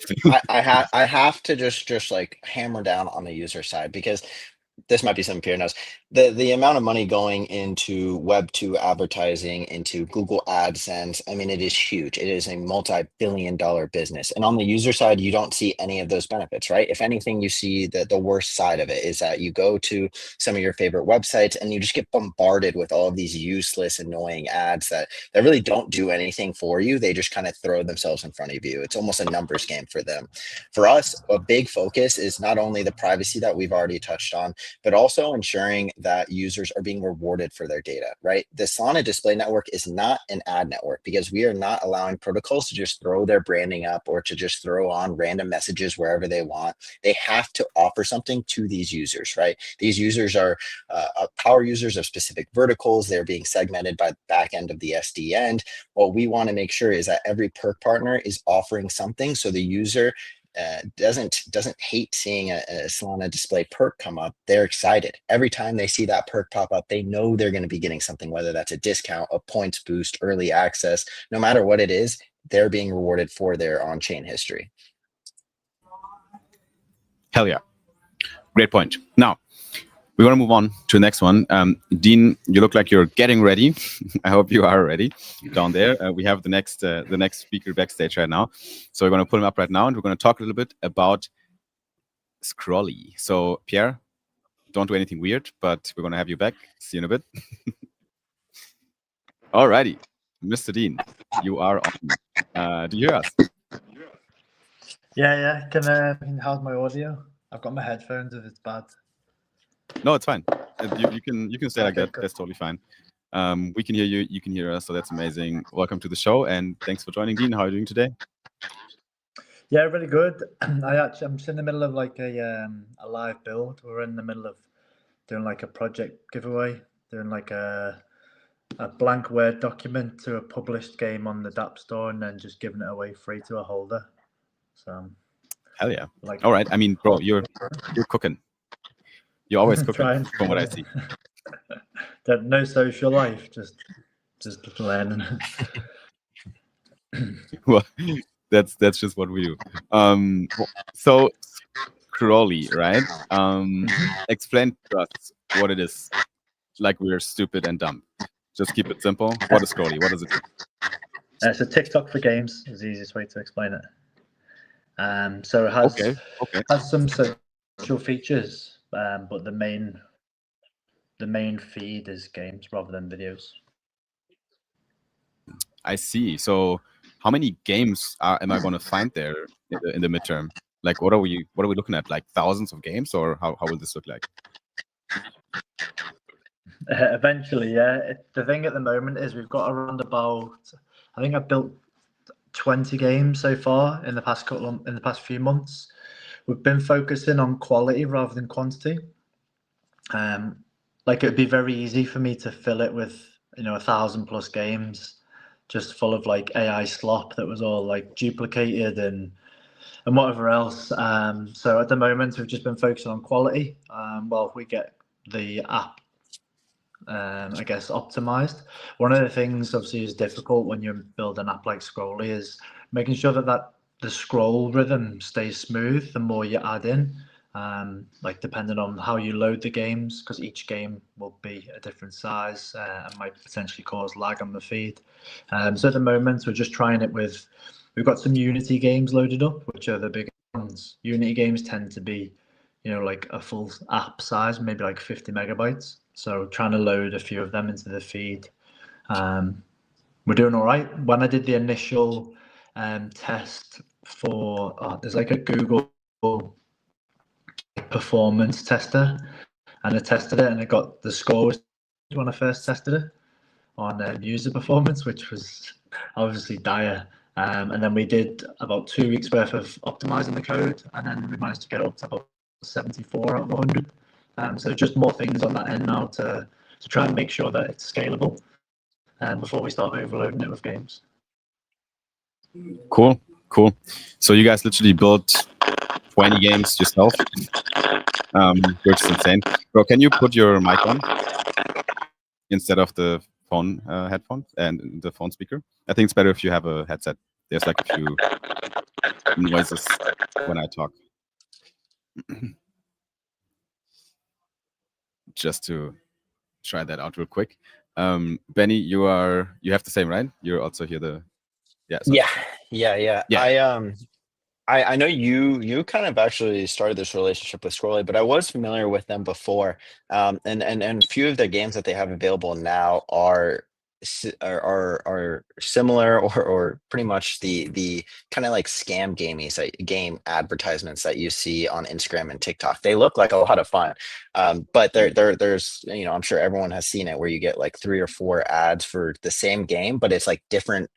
I have to just like hammer down on the user side, because this might be something Pierre knows. The amount of money going into Web2 advertising, into Google AdSense, I mean, it is huge. It is a multi-billion-dollar business. And on the user side, you don't see any of those benefits, right? If anything, you see the worst side of it is that you go to some of your favorite websites and you just get bombarded with all of these useless, annoying ads that really don't do anything for you. They just kind of throw themselves in front of you. It's almost a numbers game for them. For us, a big focus is not only the privacy that we've already touched on, but also ensuring that users are being rewarded for their data, right? The Solana display network is not an ad network, because we are not allowing protocols to just throw their branding up or to just throw on random messages wherever they want. They have to offer something to these users, right? These users are power users of specific verticals. They're being segmented by the back end of the SD end. What we want to make sure is that every perk partner is offering something, so the user doesn't hate seeing a Solana display perk come up. They're excited every time they see that perk pop up. They know they're going to be getting something, whether that's a discount, a points boost, early access. No matter what it is, they're being rewarded for their on-chain history.
Hell yeah, great point. Now we want to move on to the next one. Dean, you look like you're getting ready. I hope you are ready down there. We have the next speaker backstage right now. So we're going to pull him up right now, and we're going to talk a little bit about Scrolly. So Pierre, don't do anything weird, but we're going to have you back. See you in a bit. Alrighty, Mr. Dean, you are on. Do you hear us?
Yeah. How's my audio? I've got my headphones if it's bad.
No, it's fine. You can stay like that.
Good.
That's totally fine. We can hear you. You can hear us. So that's amazing. Welcome to the show, and thanks for joining, Dean. How are you doing today?
Yeah, really good. I'm just in the middle of like a live build. We're in the middle of doing like a project giveaway, doing like a blank Word document to a published game on the DApp store, and then just giving it away free to a holder. So
hell yeah.
Like,
all right. I mean, bro, you're cooking. You're always cooking, from what I see.
No social life, just learning.
Well, that's just what we do. So Scrolly, right? Explain to us what it is. Like we're stupid and dumb. Just keep it simple. What is Scrolly? What does it do?
It's a TikTok for games is the easiest way to explain it. So it has has some social features, but the main feed is games rather than videos.
I see. So how many games am I going to find there in the midterm? Like, what are we looking at? Like thousands of games, or how will this look like?
Eventually, yeah. The thing at the moment is we've got around about, I think I've built 20 games so far in the past few months. We've been focusing on quality rather than quantity. like it'd be very easy for me to fill it with 1,000+ games, just full of like AI slop that was all like duplicated and whatever else. So at the moment, we've just been focusing on quality. Well, we get the app, I guess, optimized. One of the things obviously is difficult when you build an app like Scrolly is making sure that the scroll rhythm stays smooth the more you add in. Like depending on how you load the games, because each game will be a different size and might potentially cause lag on the feed. So at the moment, we're just trying it with. We've got some Unity games loaded up, which are the big ones. Unity games tend to be, like a full app size, maybe like 50 megabytes. So trying to load a few of them into the feed. We're doing all right. When I did the initial test for, there's like a Google performance tester, and I tested it, and it got the score when I first tested it on user performance, which was obviously dire. And then we did about 2 weeks worth of optimizing the code, and then we managed to get up to about 74 out of 100. So just more things on that end now to try and make sure that it's scalable before we start overloading it with games.
Cool. So you guys literally built 20 games yourself, which is insane. Bro, can you put your mic on instead of the phone headphones and the phone speaker? I think it's better if you have a headset. There's like a few noises when I talk. Just to try that out real quick. Benny, you have the same, right? You're also here
Yeah. I know you kind of actually started this relationship with Scrolly, but I was familiar with them before. And a few of the games that they have available now are similar or pretty much the kind of like scam game advertisements that you see on Instagram and TikTok. They look like a lot of fun. But there's, I'm sure everyone has seen it where you get like 3 or 4 ads for the same game, but it's like different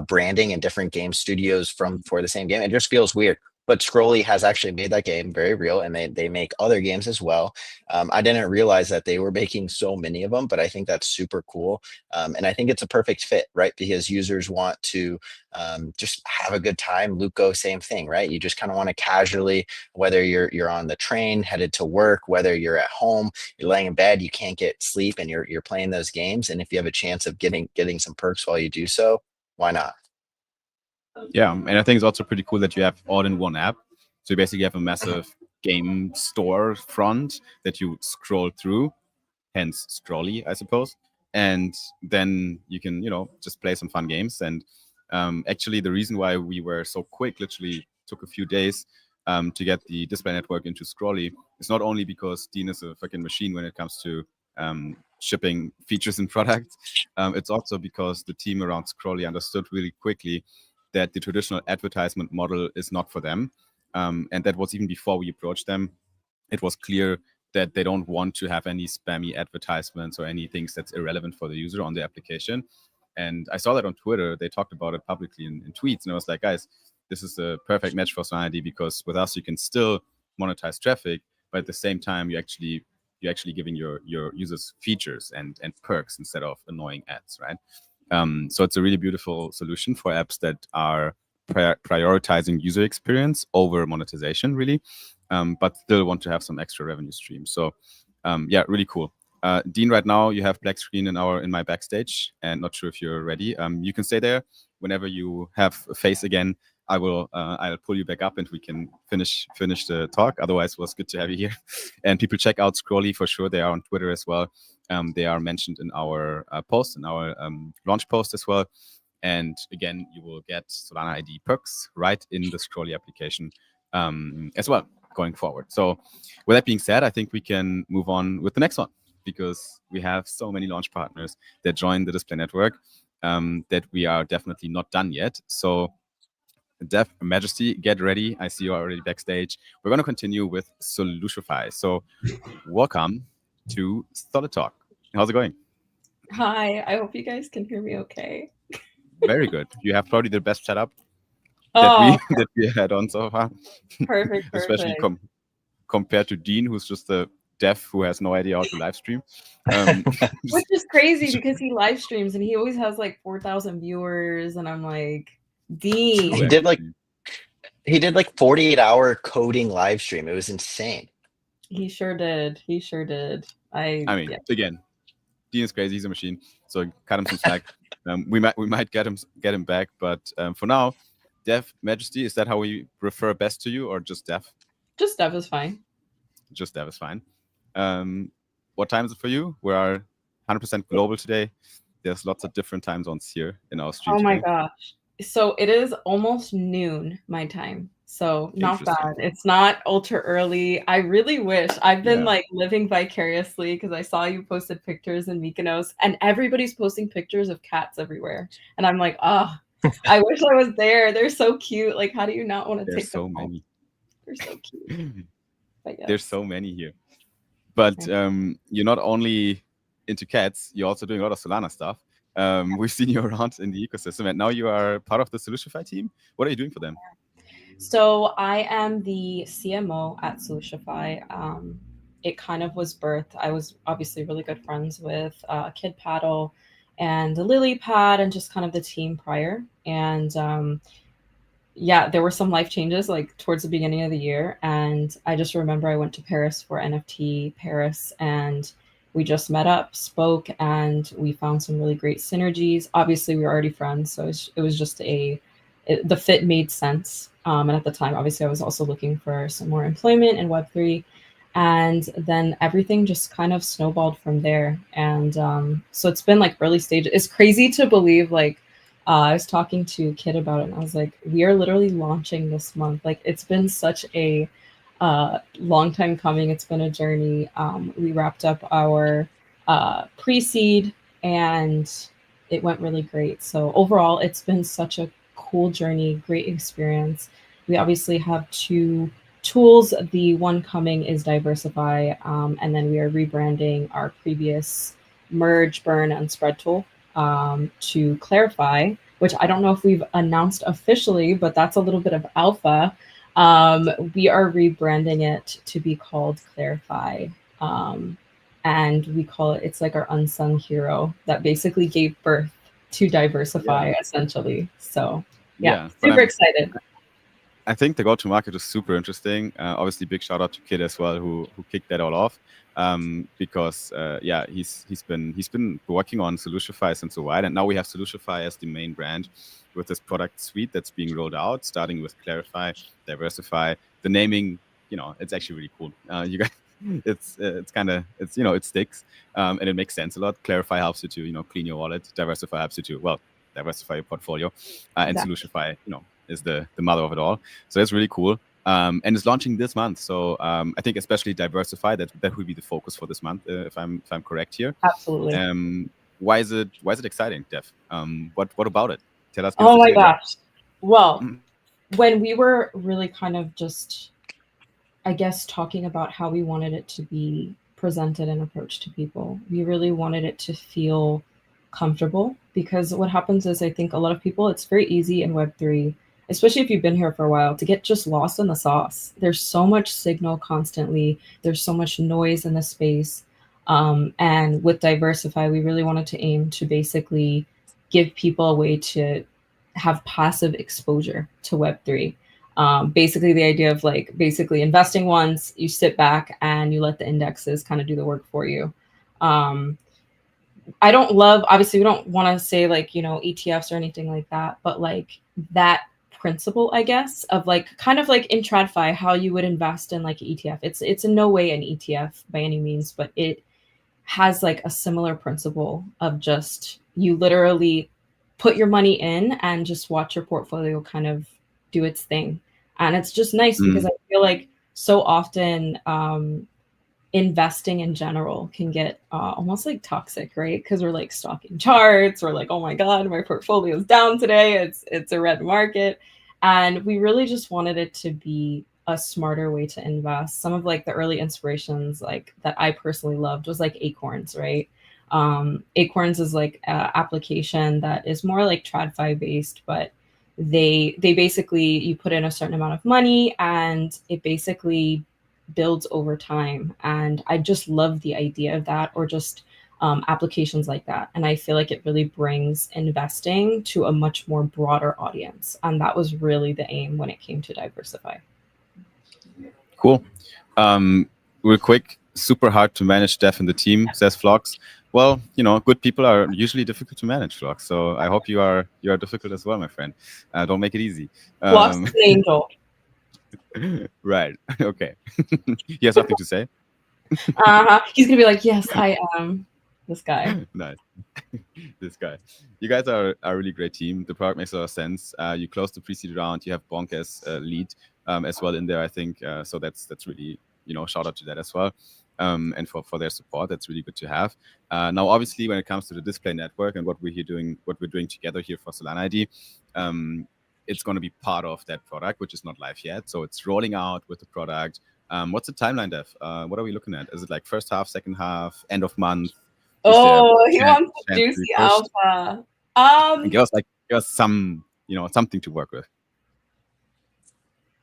branding and different game studios for the same game. It just feels weird. But Scrolly has actually made that game very real, and they make other games as well. I didn't realize that they were making so many of them, but I think that's super cool. And I think it's a perfect fit, right? Because users want to just have a good time. Luco, same thing, right? You just kind of want to casually, whether you're on the train headed to work, whether you're at home, you're laying in bed, you can't get sleep, and you're playing those games. And if you have a chance of getting some perks while you do so, why not?
Yeah, and I think it's also pretty cool that you have all in one app. So you basically have a massive game store front that you scroll through, hence Scrolly, I suppose. And then you can, just play some fun games. And actually, the reason why we were so quick, literally took a few days to get the display network into Scrolly, is not only because Dean is a fucking machine when it comes to shipping features and products. It's also because the team around Scrolly understood really quickly that the traditional advertisement model is not for them. And that was even before we approached them. It was clear that they don't want to have any spammy advertisements or any things that's irrelevant for the user on the application. And I saw that on Twitter. They talked about it publicly in tweets. And I was like, guys, this is a perfect match for Solana, because with us, you can still monetize traffic, but at the same time, you're actually giving your users features and perks instead of annoying ads, right? So it's a really beautiful solution for apps that are prioritizing user experience over monetization, really, but still want to have some extra revenue stream. So yeah, really cool. Dean, right now you have black screen in my backstage, and not sure if you're ready. You can stay there. Whenever you have a face again, I'll pull you back up and we can finish the talk. Otherwise, it was good to have you here. And people check out Scrolly for sure. They are on Twitter as well. They are mentioned in our post, in our launch post as well. And again, you will get Solana ID perks right in the Scrolly application as well going forward. So with that being said, I think we can move on with the next one, because we have so many launch partners that join the display network that we are definitely not done yet. So Def Majesty, get ready. I see you already backstage. We're going to continue with Solutionify. So welcome to Solid Talk. How's it going?
Hi, I hope you guys can hear me okay.
Very good. You have probably the best setup that we had on so far.
Perfect.
Especially compared to Dean, who's just a Dev who has no idea how to live stream.
Which is crazy because he live streams and he always has like 4,000 viewers, and I'm like, Dean.
He did like 48-hour coding live stream. It was insane.
He sure did. He sure did.
I mean, again, Dean is crazy. He's a machine. So cut him some slack. We might get him back, but for now, Dev Majesty, is that how we refer best to you, or just Dev?
Just Dev is fine.
Just Dev is fine. What time is it for you? We are 100% global today. There's lots of different time zones here in our stream.
Oh my gosh. So it is almost noon my time. So not bad. It's not ultra early. I really wish. I've been like living vicariously because I saw you posted pictures in Mykonos and everybody's posting pictures of cats everywhere. And I'm like, oh, I wish I was there. They're so cute. Like, how do you not want to take them home?
Many.
They're so cute. But yes.
There's so many here. But you're not only into cats, you're also doing a lot of Solana stuff. We've seen you around in the ecosystem, and now you are part of the Solutionify team. What are you doing for them?
So I am the CMO at Solutionify. It kind of was birthed. I was obviously really good friends with Kid Paddle and Lily Pad and just kind of the team prior. And yeah, there were some life changes like towards the beginning of the year. And I just remember I went to Paris for NFT Paris, and we just met up, spoke, and we found some really great synergies. Obviously, we were already friends, so it was just the fit made sense. And at the time, obviously, I was also looking for some more employment in Web3. And then everything just kind of snowballed from there. And so it's been like early stages. It's crazy to believe, like, I was talking to Kid about it, and I was like, we are literally launching this month. Like, it's been such a long time coming. It's been a journey. We wrapped up our pre-seed, and it went really great. So overall, it's been such a cool journey, great experience. We obviously have 2 tools. The one coming is Diversify, and then we are rebranding our previous merge, burn, and spread tool to Clarify, which I don't know if we've announced officially, but that's a little bit of alpha. We are rebranding it to be called Clarify. And we call it, it's like our unsung hero that basically gave birth to Diversify, essentially. So yeah, super excited.
I think the go-to-market is super interesting. Obviously, big shout out to Kid as well, who kicked that all off. Because he's been working on Solutionify since a while, and now we have Solutionify as the main brand with this product suite that's being rolled out, starting with Clarify, Diversify. The naming, it's actually really cool. You guys, it sticks, and it makes sense a lot. Clarify helps you to clean your wallet. Diversify helps you to diversify your portfolio, and Solutionify is the mother of it all. So that's really cool. And it's launching this month, so I think especially Diversify, that will be the focus for this month, if I'm correct here.
Absolutely.
Why is it exciting, Dev? What about it? Tell us.
Oh my gosh! Well, when we were really kind of just, I guess, talking about how we wanted it to be presented and approached to people, we really wanted it to feel comfortable, because what happens is, I think a lot of people, it's very easy in Web3, especially if you've been here for a while, to get just lost in the sauce. There's so much signal constantly. There's so much noise in the space. And with Diversify, we really wanted to aim to basically give people a way to have passive exposure to Web3. Basically, the idea of like basically investing once, you sit back and you let the indexes kind of do the work for you. I don't love, obviously, we don't want to say like, ETFs or anything like that, but like that principle, I guess, of like kind of like in TradFi, how you would invest in like an ETF. It's in no way an ETF by any means, but it has like a similar principle of just you literally put your money in and just watch your portfolio kind of do its thing. And it's just nice because I feel like so often investing in general can get almost like toxic, right? Because we're like stalking charts. We're like, oh my God, my portfolio is down today. It's a red market. And we really just wanted it to be a smarter way to invest. Some of like the early inspirations like that I personally loved was like Acorns, right? Acorns is like an application that is more like TradFi based, but they basically, you put in a certain amount of money and it basically builds over time. And I just love the idea of that, or just applications like that. And I feel like it really brings investing to a much more broader audience. And that was really the aim when it came to Diversify.
Cool. Real quick, super hard to manage Dev in the team, says Vlogs. Well, good people are usually difficult to manage, Vlogs. So I hope you are difficult as well, my friend. Don't make it easy.
Vlogs is an angel.
Right. Okay. He has something to say.
He's gonna be like, yes, I am this guy.
Nice. This guy. You guys are a really great team. The product makes a lot of sense. You closed the pre-seed round. You have Bonk as lead as well in there, I think. So that's really, shout out to that as well. And for their support, that's really good to have. Now, obviously, when it comes to the display network and what we're doing together here for Solana ID, it's going to be part of that product, which is not live yet. So it's rolling out with the product. What's the timeline, Dev? What are we looking at? Is it like first half, second half, end of month?
Oh, he wants the juicy alpha.
Give us some, something to work with.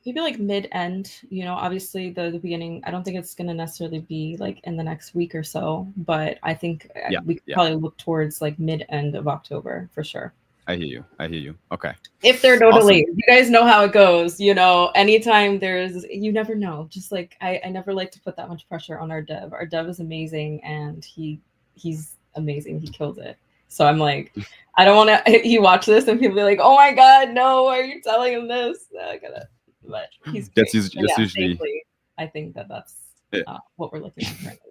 Maybe like mid-end, obviously the beginning, I don't think it's going to necessarily be like in the next week or so, but I think we could probably look towards like mid-end of October for sure.
I hear you. Okay.
If there are no delays, you guys know how it goes. Anytime you never know. Just like I never like to put that much pressure on our dev. Our dev is amazing, and he's amazing. He kills it. So I'm like, I don't want to. He watch this and people be like, "Oh my god, no! Why are you telling him this?" I gotta. But he's.
That's usually.
I think that's what we're looking at currently.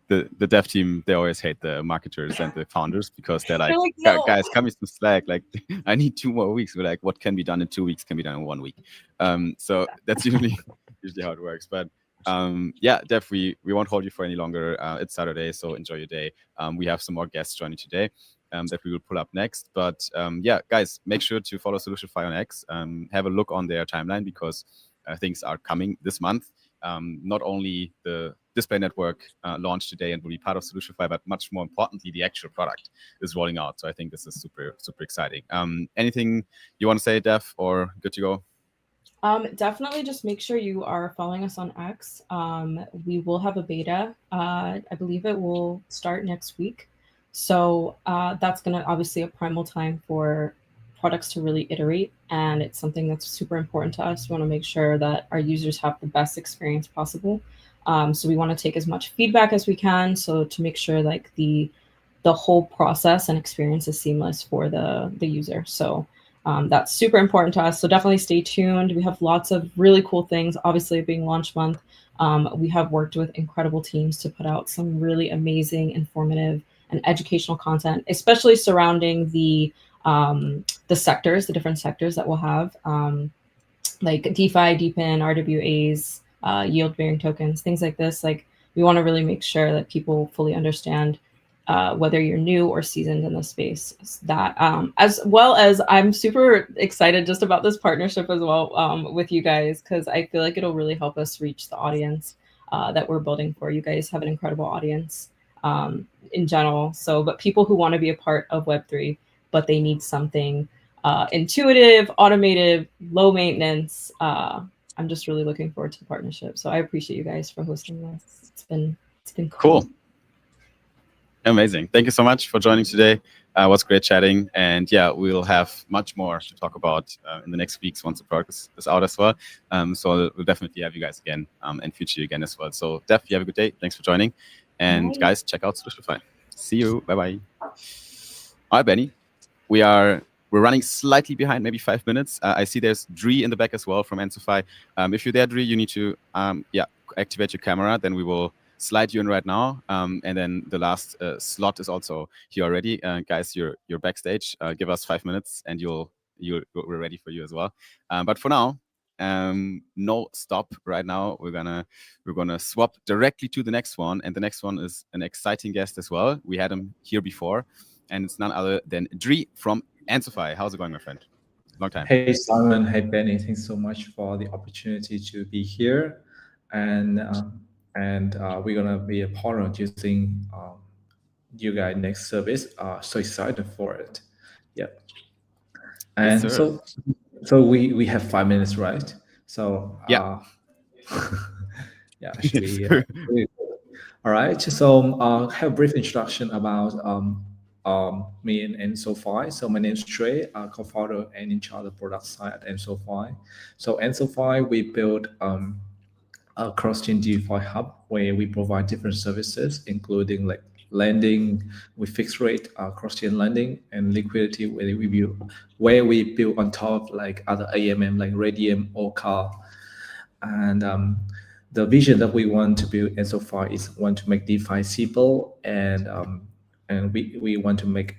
The dev team, they always hate the marketers and the founders because they're like no. Guys, come with some slack. Like, I need 2 more weeks. We're like, what can be done in 2 weeks can be done in 1 week. So that's usually how it works. But Dev, we won't hold you for any longer. It's Saturday, so enjoy your day. We have some more guests joining today that we will pull up next. But guys, make sure to follow Solutionify on X. Have a look on their timeline because things are coming this month. Not only the display network launched today and will be part of Solutionify, but much more importantly, the actual product is rolling out. So I think this is super, super exciting. Anything you want to say, Dev, or good to go?
Definitely just make sure you are following us on X. We will have a beta. I believe it will start next week. So that's going to obviously a primal time for products to really iterate, and it's something that's super important to us. We want to make sure that our users have the best experience possible. So we want to take as much feedback as we can, so to make sure like the whole process and experience is seamless for the user. So that's super important to us. So definitely stay tuned. We have lots of really cool things. Obviously, being launch month, we have worked with incredible teams to put out some really amazing, informative, and educational content, especially surrounding the sectors, the different sectors that we'll have, like DeFi, DePIN, RWAs, yield-bearing tokens, things like this. Like, we want to really make sure that people fully understand whether you're new or seasoned in the space. That as well as I'm super excited just about this partnership as well with you guys, because I feel like it'll really help us reach the audience that we're building for. You guys have an incredible audience in general. So, but people who want to be a part of Web3, but they need something intuitive, automated, low maintenance. I'm just really looking forward to the partnership. So I appreciate you guys for hosting this. It's been cool.
Amazing. Thank you so much for joining today. It was great chatting. And yeah, we'll have much more to talk about in the next weeks once the product is out as well. So we'll definitely have you guys again and feature you again as well. So Dev, you have a good day. Thanks for joining. And guys, check out Solutionify. See you. Bye-bye. All right, Benny. We're running slightly behind, maybe 5 minutes. I see there's Dree in the back as well from Ansify. If you're there, Dree, you need to activate your camera. Then we will slide you in right now. And then the last slot is also here already. Guys, you're backstage. Give us 5 minutes and we're ready for you as well. But for now, no stop right now. We're gonna swap directly to the next one. And the next one is an exciting guest as well. We had him here before. And it's none other than Dree from Ansify. How's it going, my friend? Long time.
Hey, Simon. Hey, Benny. Thanks so much for the opportunity to be here. And we're going to be a partner using you guys' next service. So excited for it. Yep. And yes, so we have 5 minutes, right? So
yeah.
Yeah, actually. Really good. All right. So have a brief introduction about me and SoFi. So my name is Trey, co-founder and in charge of the product side at SoFi. So SoFi, we built a cross-chain DeFi hub where we provide different services, including like lending with fixed rate, cross-chain lending, and liquidity where we build on top of like other AMM like Radium or Car. And the vision that we want to build and so far is want to make DeFi simple and we want to make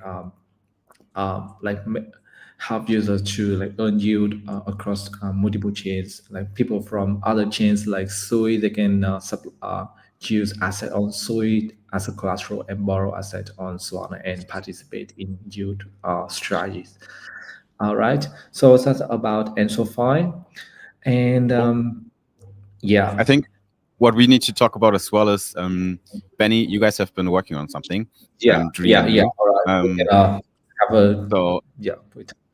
help users to like earn yield across multiple chains. Like people from other chains like Sui, they can use asset on Sui as a collateral and borrow asset on Solana and participate in yield strategies. All right, so that's about EnsoFi, and yeah,
I think what we need to talk about as well is Benny. You guys have been working on something.
Yeah. All right. We can, have a
So
yeah.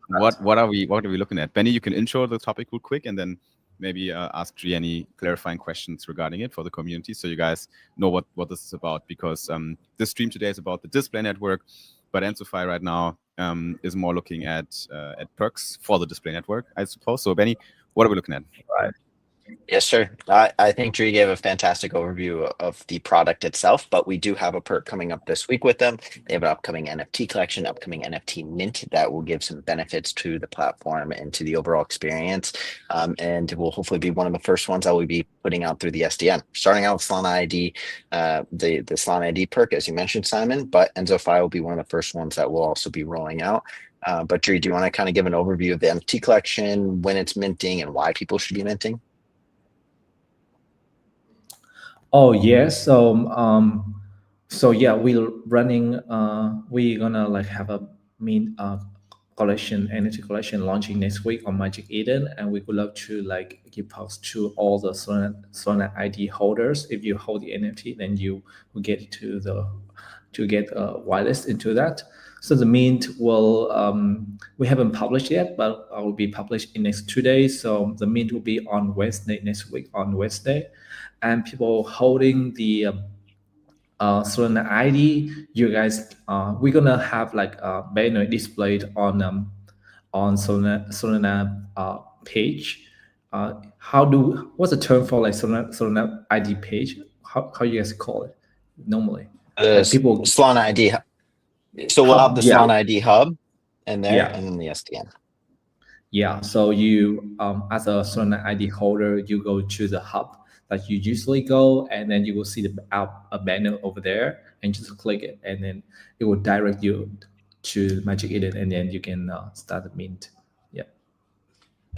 what are we looking at? Benny, you can intro the topic real quick and then maybe ask Dri any clarifying questions regarding it for the community, so you guys know what this is about. Because this stream today is about the display network, but EnsoFi right now is more looking at perks for the display network, I suppose. So Benny, what are we looking at?
Right.
Yes, sir. I think Dree gave a fantastic overview of the product itself, but we do have a perk coming up this week with them. They have an upcoming NFT collection, upcoming NFT mint that will give some benefits to the platform and to the overall experience. And will hopefully be one of the first ones that we'll be putting out through the SDN. Starting out with Solana ID, the Solana ID perk, as you mentioned, Simon, but EnsoFi will be one of the first ones that will also be rolling out. But Dree, do you want to kind of give an overview of the NFT collection, when it's minting, and why people should be minting?
Oh yeah, so yeah, we're running. We're gonna like have a mean collection, NFT collection launching next week on Magic Eden, and we would love to like give perks to all the Solana ID holders. If you hold the NFT, then you will get to get a whitelist into that. So the mint will we haven't published yet, but will be published in next 2 days. So the mint will be on Wednesday next week on Wednesday, and people holding the Solana ID, you guys, we're gonna have like a banner displayed on Solana page. What's the term for like Solana ID page? How you guys call it normally?
The
People
Solana ID. So we'll have the
yeah.
Solana ID hub in there,
Yeah.
and then the SDN.
Yeah, so you, as a Solana ID holder, you go to the hub that you usually go, and then you will see a banner over there, and just click it, and then it will direct you to Magic Eden, and then you can start the mint. Yeah.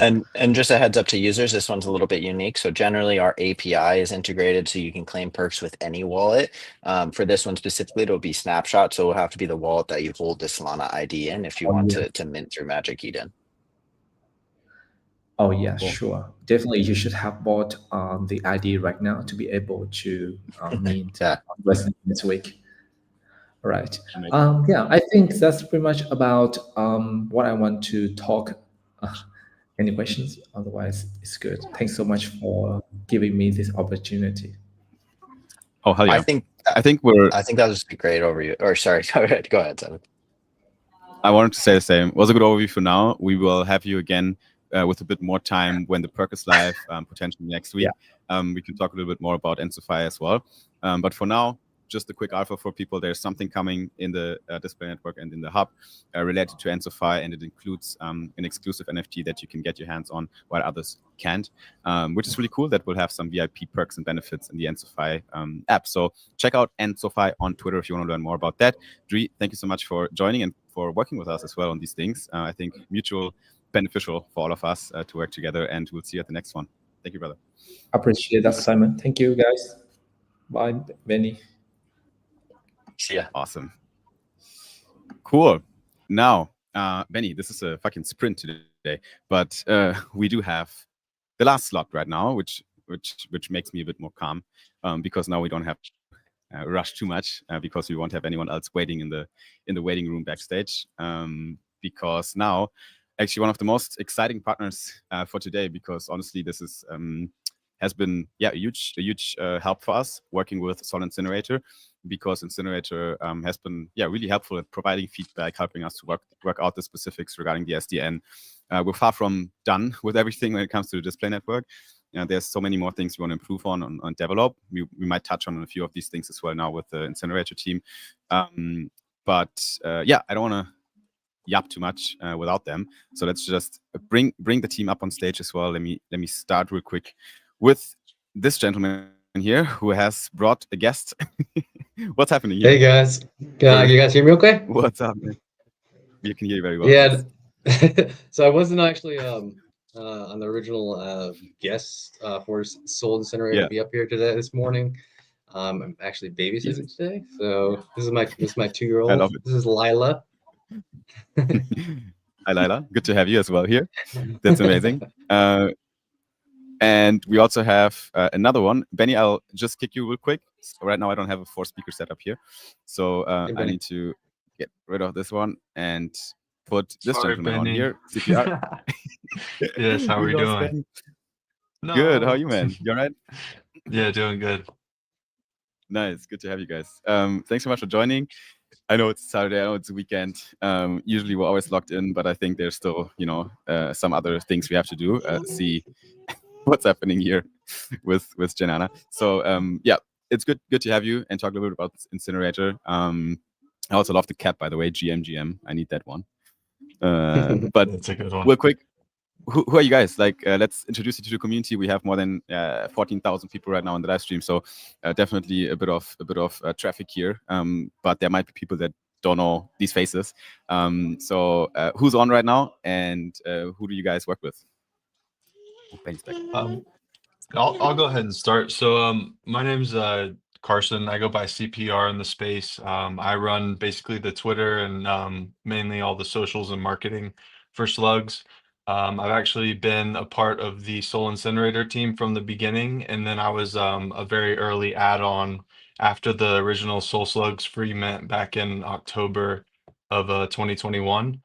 And just a heads up to users, this one's a little bit unique. So generally our API is integrated so you can claim perks with any wallet. For this one specifically, it'll be Snapshot. So it'll have to be the wallet that you hold the Solana ID in if you want to mint through Magic Eden.
Oh yeah, sure. Definitely, you should have bought the ID right now to be able to mint next week. All right. Yeah, I think that's pretty much about what I want to talk. Any questions? Otherwise, it's good. Thanks so much for giving me this opportunity.
Oh hell yeah!
I think that was a great overview. Or sorry, go ahead, Simon.
I wanted to say the same. It was a good overview for now. We will have you again with a bit more time when the perk is live, potentially next week. Yeah. We can talk a little bit more about EnsoFi as well. But for now, just a quick alpha for people. There's something coming in the display network and in the hub related to EnsoFi, and it includes an exclusive NFT that you can get your hands on while others can't, which is really cool. That will have some VIP perks and benefits in the EnsoFi app. So check out EnsoFi on Twitter if you want to learn more about that. Dree, thank you so much for joining and for working with us as well on these things. I think mutual beneficial for all of us to work together, and we'll see you at the next one. Thank you, brother.
Appreciate that, Simon. Thank you, guys. Bye, Benny.
See ya.
Awesome. Cool. Now, Benny, this is a fucking sprint today, but we do have the last slot right now, which makes me a bit more calm, because now we don't have to rush too much, because we won't have anyone else waiting in the waiting room backstage, because now actually one of the most exciting partners for today, because honestly this is has been a huge help for us working with Solana Incinerator, because Incinerator has been really helpful at providing feedback, helping us to work out the specifics regarding the SDN. We're far from done with everything when it comes to the display network. There's so many more things we want to improve on develop. We might touch on a few of these things as well now with the Incinerator team. But I don't want to yap too much without them. So let's just bring the team up on stage as well. Let me start real quick with this gentleman here who has brought a guest. What's happening here?
Hey guys, you guys hear me okay?
What's up, man? You can hear you very well.
Yeah. So I wasn't actually on the original guest for Soul Incinerator to be up here this morning. I'm actually babysitting today, so this is my 2-year-old.
I love it.
This is Lila.
Hi, Lila. Good to have you as well here. That's amazing. And we also have another one. Benny, I'll just kick you real quick. So right now I don't have a 4-speaker setup here. So I need to get rid of this one and put this gentleman on here. CPR.
Yes, how are we doing?
No. Good. How are you, man? You all right?
Yeah, doing good.
Nice. Good to have you guys. Thanks so much for joining. I know it's Saturday. I know it's a weekend. Usually we're always locked in, but I think there's still, some other things we have to do. See what's happening here with Janana. So it's good to have you and talk a little bit about Incinerator. I also love the cap, by the way, GM. I need that one. But
that's a good one.
Real quick, who are you guys? Let's introduce you to the community. We have more than 14,000 people right now on the live stream, so definitely a bit of traffic here. But there might be people that don't know these faces. So who's on right now, and who do you guys work with?
I'll go ahead and start. So my name's Carson. I go by CPR in the space. I run basically the Twitter and mainly all the socials and marketing for Slugs. I've actually been a part of the Soul Incinerator team from the beginning, and then I was a very early add-on after the original Soul Slugs free mint back in October of 2021.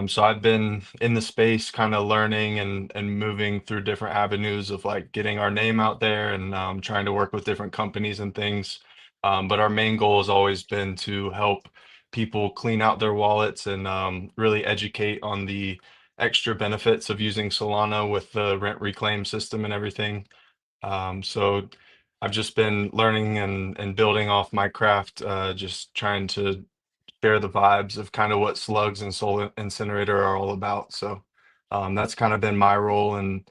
So I've been in the space kind of learning and moving through different avenues of like getting our name out there and trying to work with different companies and things. But our main goal has always been to help people clean out their wallets and really educate on the extra benefits of using Solana with the rent reclaim system and everything. So I've just been learning and building off my craft, just trying to share the vibes of kind of what Slugs and Soul Incinerator are all about. So that's kind of been my role, and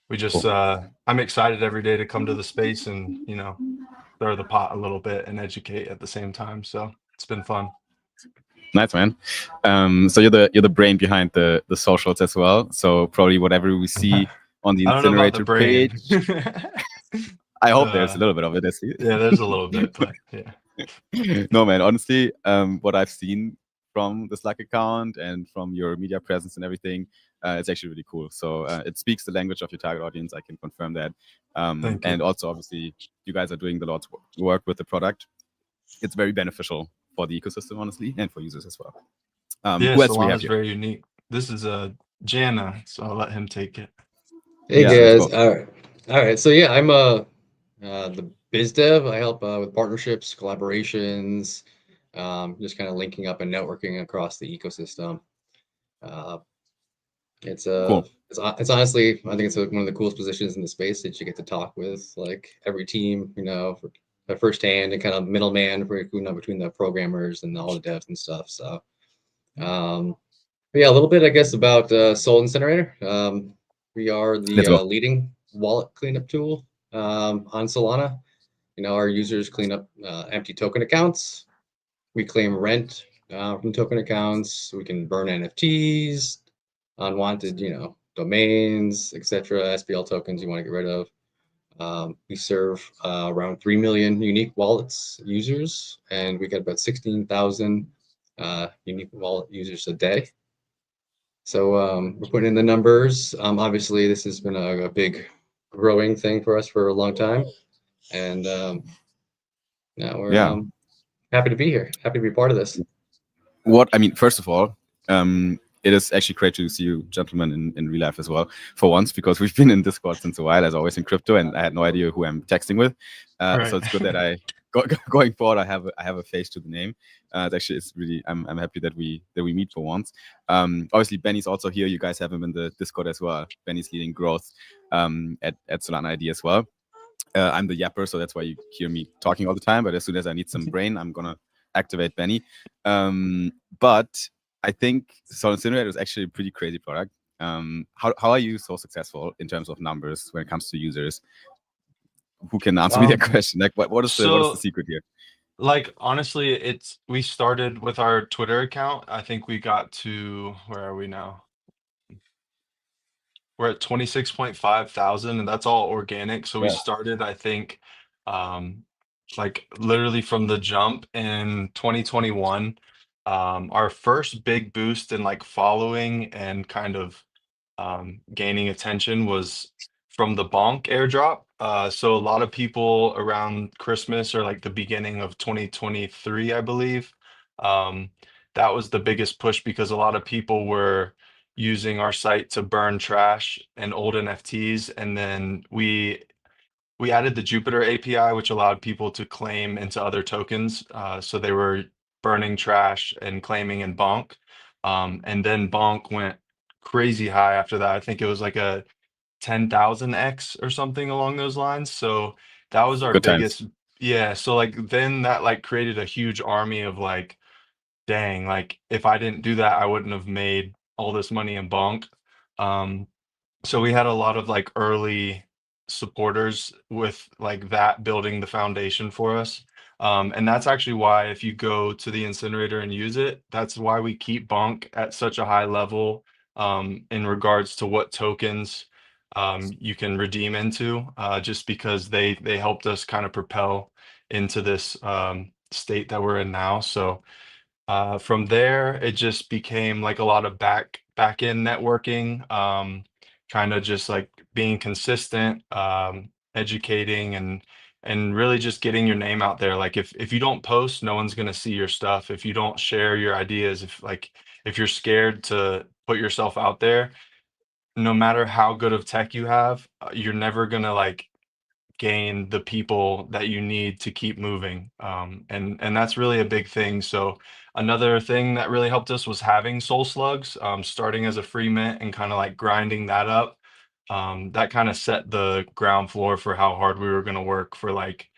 we just I'm excited every day to come to the space and stir the pot a little bit and educate at the same time. So it's been fun.
Nice, man. So you're the brain behind the socials as well. So probably whatever we see on the Incinerator page. I hope there's a little bit of it.
Yeah, there's a little bit, but yeah.
No, man, honestly, what I've seen from the Slack account and from your media presence and everything, it's actually really cool. So it speaks the language of your target audience. I can confirm that. And also, obviously, you guys are doing a lot of work with the product. It's very beneficial for the ecosystem, honestly, and for users as well.
Yeah, Solana's very unique. This is Jana, so I'll let him take it.
Hey guys, all right. So yeah, I'm the biz dev. I help with partnerships, collaborations, just kind of linking up and networking across the ecosystem. It's
cool.
It's honestly, I think it's one of the coolest positions in the space that you get to talk with like every team, firsthand and kind of middleman for between the programmers and all the devs and stuff. So yeah, a little bit I guess about Soul Incinerator. We are the leading wallet cleanup tool on Solana. Our users clean up empty token accounts. We claim rent from token accounts. We can burn NFTs, unwanted domains, etc. SPL tokens you want to get rid of. We serve around 3 million unique wallets users, and we get about 16,000 unique wallet users a day. So we're putting in the numbers. Obviously, this has been a big growing thing for us for a long time, and now we're happy to be here. Happy to be part of this.
First of all, it is actually great to see you gentlemen in real life as well for once, because we've been in Discord since a while, as always in crypto, and I had no idea who I'm texting with.
Right.
So it's good that going forward, I have a face to the name. It's really I'm happy that we meet for once. Obviously Benny's also here. You guys have him in the Discord as well. Benny's leading growth at Solana ID as well. I'm the yapper, so that's why you hear me talking all the time. But as soon as I need some brain, I'm gonna activate Benny. But I think Solana Incinerator is actually a pretty crazy product. How are you so successful in terms of numbers when it comes to users? Who can answer me that question? Like, what is the secret here?
Like, honestly, we started with our Twitter account. I think we got to, where are we now? We're at 26.5 thousand, and that's all organic. So we started, I think, like literally from the jump in 2021. Our first big boost in like following and kind of gaining attention was from the Bonk airdrop. So a lot of people around Christmas or like the beginning of 2023, I believe, that was the biggest push because a lot of people were using our site to burn trash and old NFTs. And then we added the Jupiter API, which allowed people to claim into other tokens. So they were burning trash and claiming in Bonk. And then Bonk went crazy high after that. I think it was like a 10,000x or something along those lines. So that was our
Good
biggest.
times.
Yeah. So like then that like created a huge army of like, dang, like if I didn't do that, I wouldn't have made all this money in Bonk. So we had a lot of like early supporters with like that building the foundation for us. And that's actually why if you go to the incinerator and use it, that's why we keep Bonk at such a high level in regards to what tokens you can redeem into, just because they helped us kind of propel into this state that we're in now. So from there, it just became like a lot of back end networking, kind of just like being consistent, educating and really just getting your name out there. Like if you don't post, no one's gonna see your stuff. If you don't share your ideas, if you're scared to put yourself out there, no matter how good of tech you have, you're never gonna like gain the people that you need to keep moving. And that's really a big thing. So another thing that really helped us was having Soul Slugs, starting as a free mint and kind of like grinding that up. That kind of set the ground floor for how hard we were going to work for like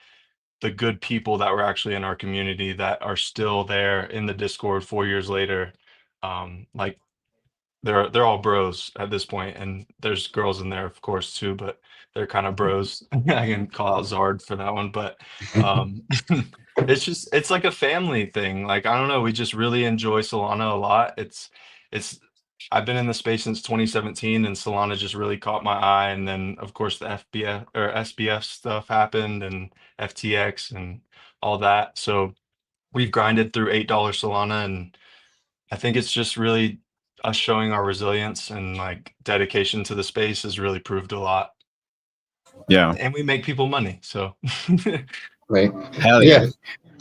the good people that were actually in our community that are still there in the Discord 4 years later. Like they're all bros at this point, and there's girls in there, of course, too, but they're kind of bros. I can call out Zard for that one, but it's like a family thing. Like I don't know, we just really enjoy Solana a lot. It's I've been in the space since 2017, and Solana just really caught my eye. And then, of course, the FBF or SBF stuff happened, and FTX and all that. So we've grinded through $8 Solana, and I think it's just really us showing our resilience and like dedication to the space has really proved a lot.
Yeah.
And we make people money. So
Right.
Hell yeah.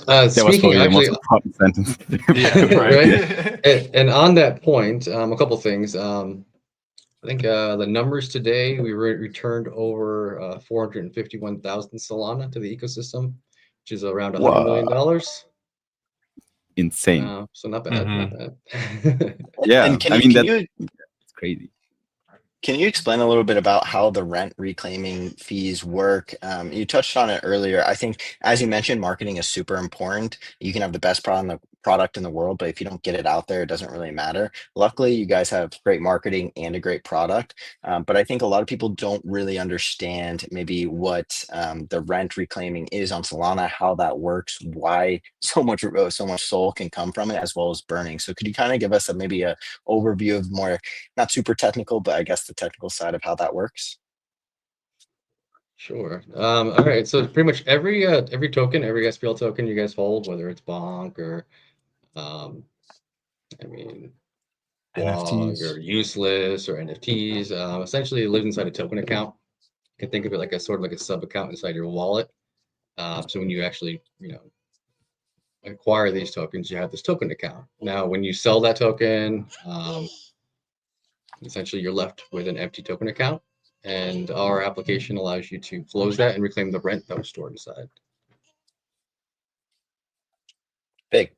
That was
probably
actually,
the most important sentence.
Yeah,
right. And on that point, a couple things. I think the numbers today, we returned over 451,000 Solana to the ecosystem, which is around $100 million.
Insane.
So not bad, not bad.
Yeah,
And
it's crazy.
Can you explain a little bit about how the rent reclaiming fees work? You touched on it earlier. I think, as you mentioned, marketing is super important. You can have the best product in the world, but if you don't get it out there, it doesn't really matter. Luckily, you guys have great marketing and a great product. But I think a lot of people don't really understand maybe what the rent reclaiming is on Solana, how that works, why so much soul can come from it, as well as burning. So could you kind of give us maybe a overview of more, not super technical, but I guess the technical side of how that works?
Sure. All right. So pretty much every token, every SPL token you guys hold, whether it's Bonk or blog or useless or NFTs, essentially it lives inside a token account. You can think of it like a sort of like a sub account inside your wallet. So when you actually, acquire these tokens, you have this token account. Now, when you sell that token, essentially you're left with an empty token account, and our application allows you to close that and reclaim the rent that was stored inside.
Big.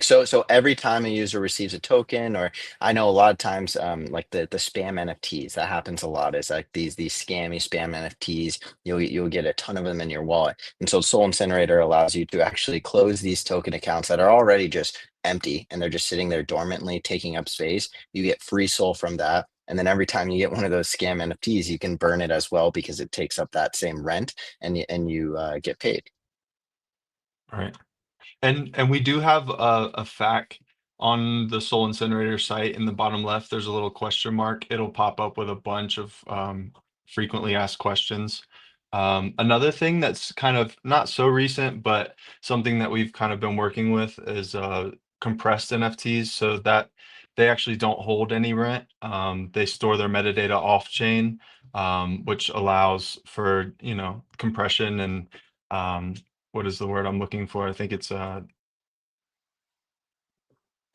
So every time a user receives a token, or I know a lot of times, like the spam NFTs, that happens a lot. Is like these scammy spam NFTs. You'll get a ton of them in your wallet, and so Soul Incinerator allows you to actually close these token accounts that are already just empty and they're just sitting there dormantly taking up space. You get free Soul from that, and then every time you get one of those scam NFTs, you can burn it as well because it takes up that same rent, and you get paid.
All right. And we do have a FAQ on the Soul Incinerator site. In the bottom left, there's a little question mark. It'll pop up with a bunch of frequently asked questions. Another thing that's kind of not so recent, but something that we've kind of been working with is compressed NFTs, so that they actually don't hold any rent. They store their metadata off chain, which allows for, compression and what is the word I'm looking for? I think it's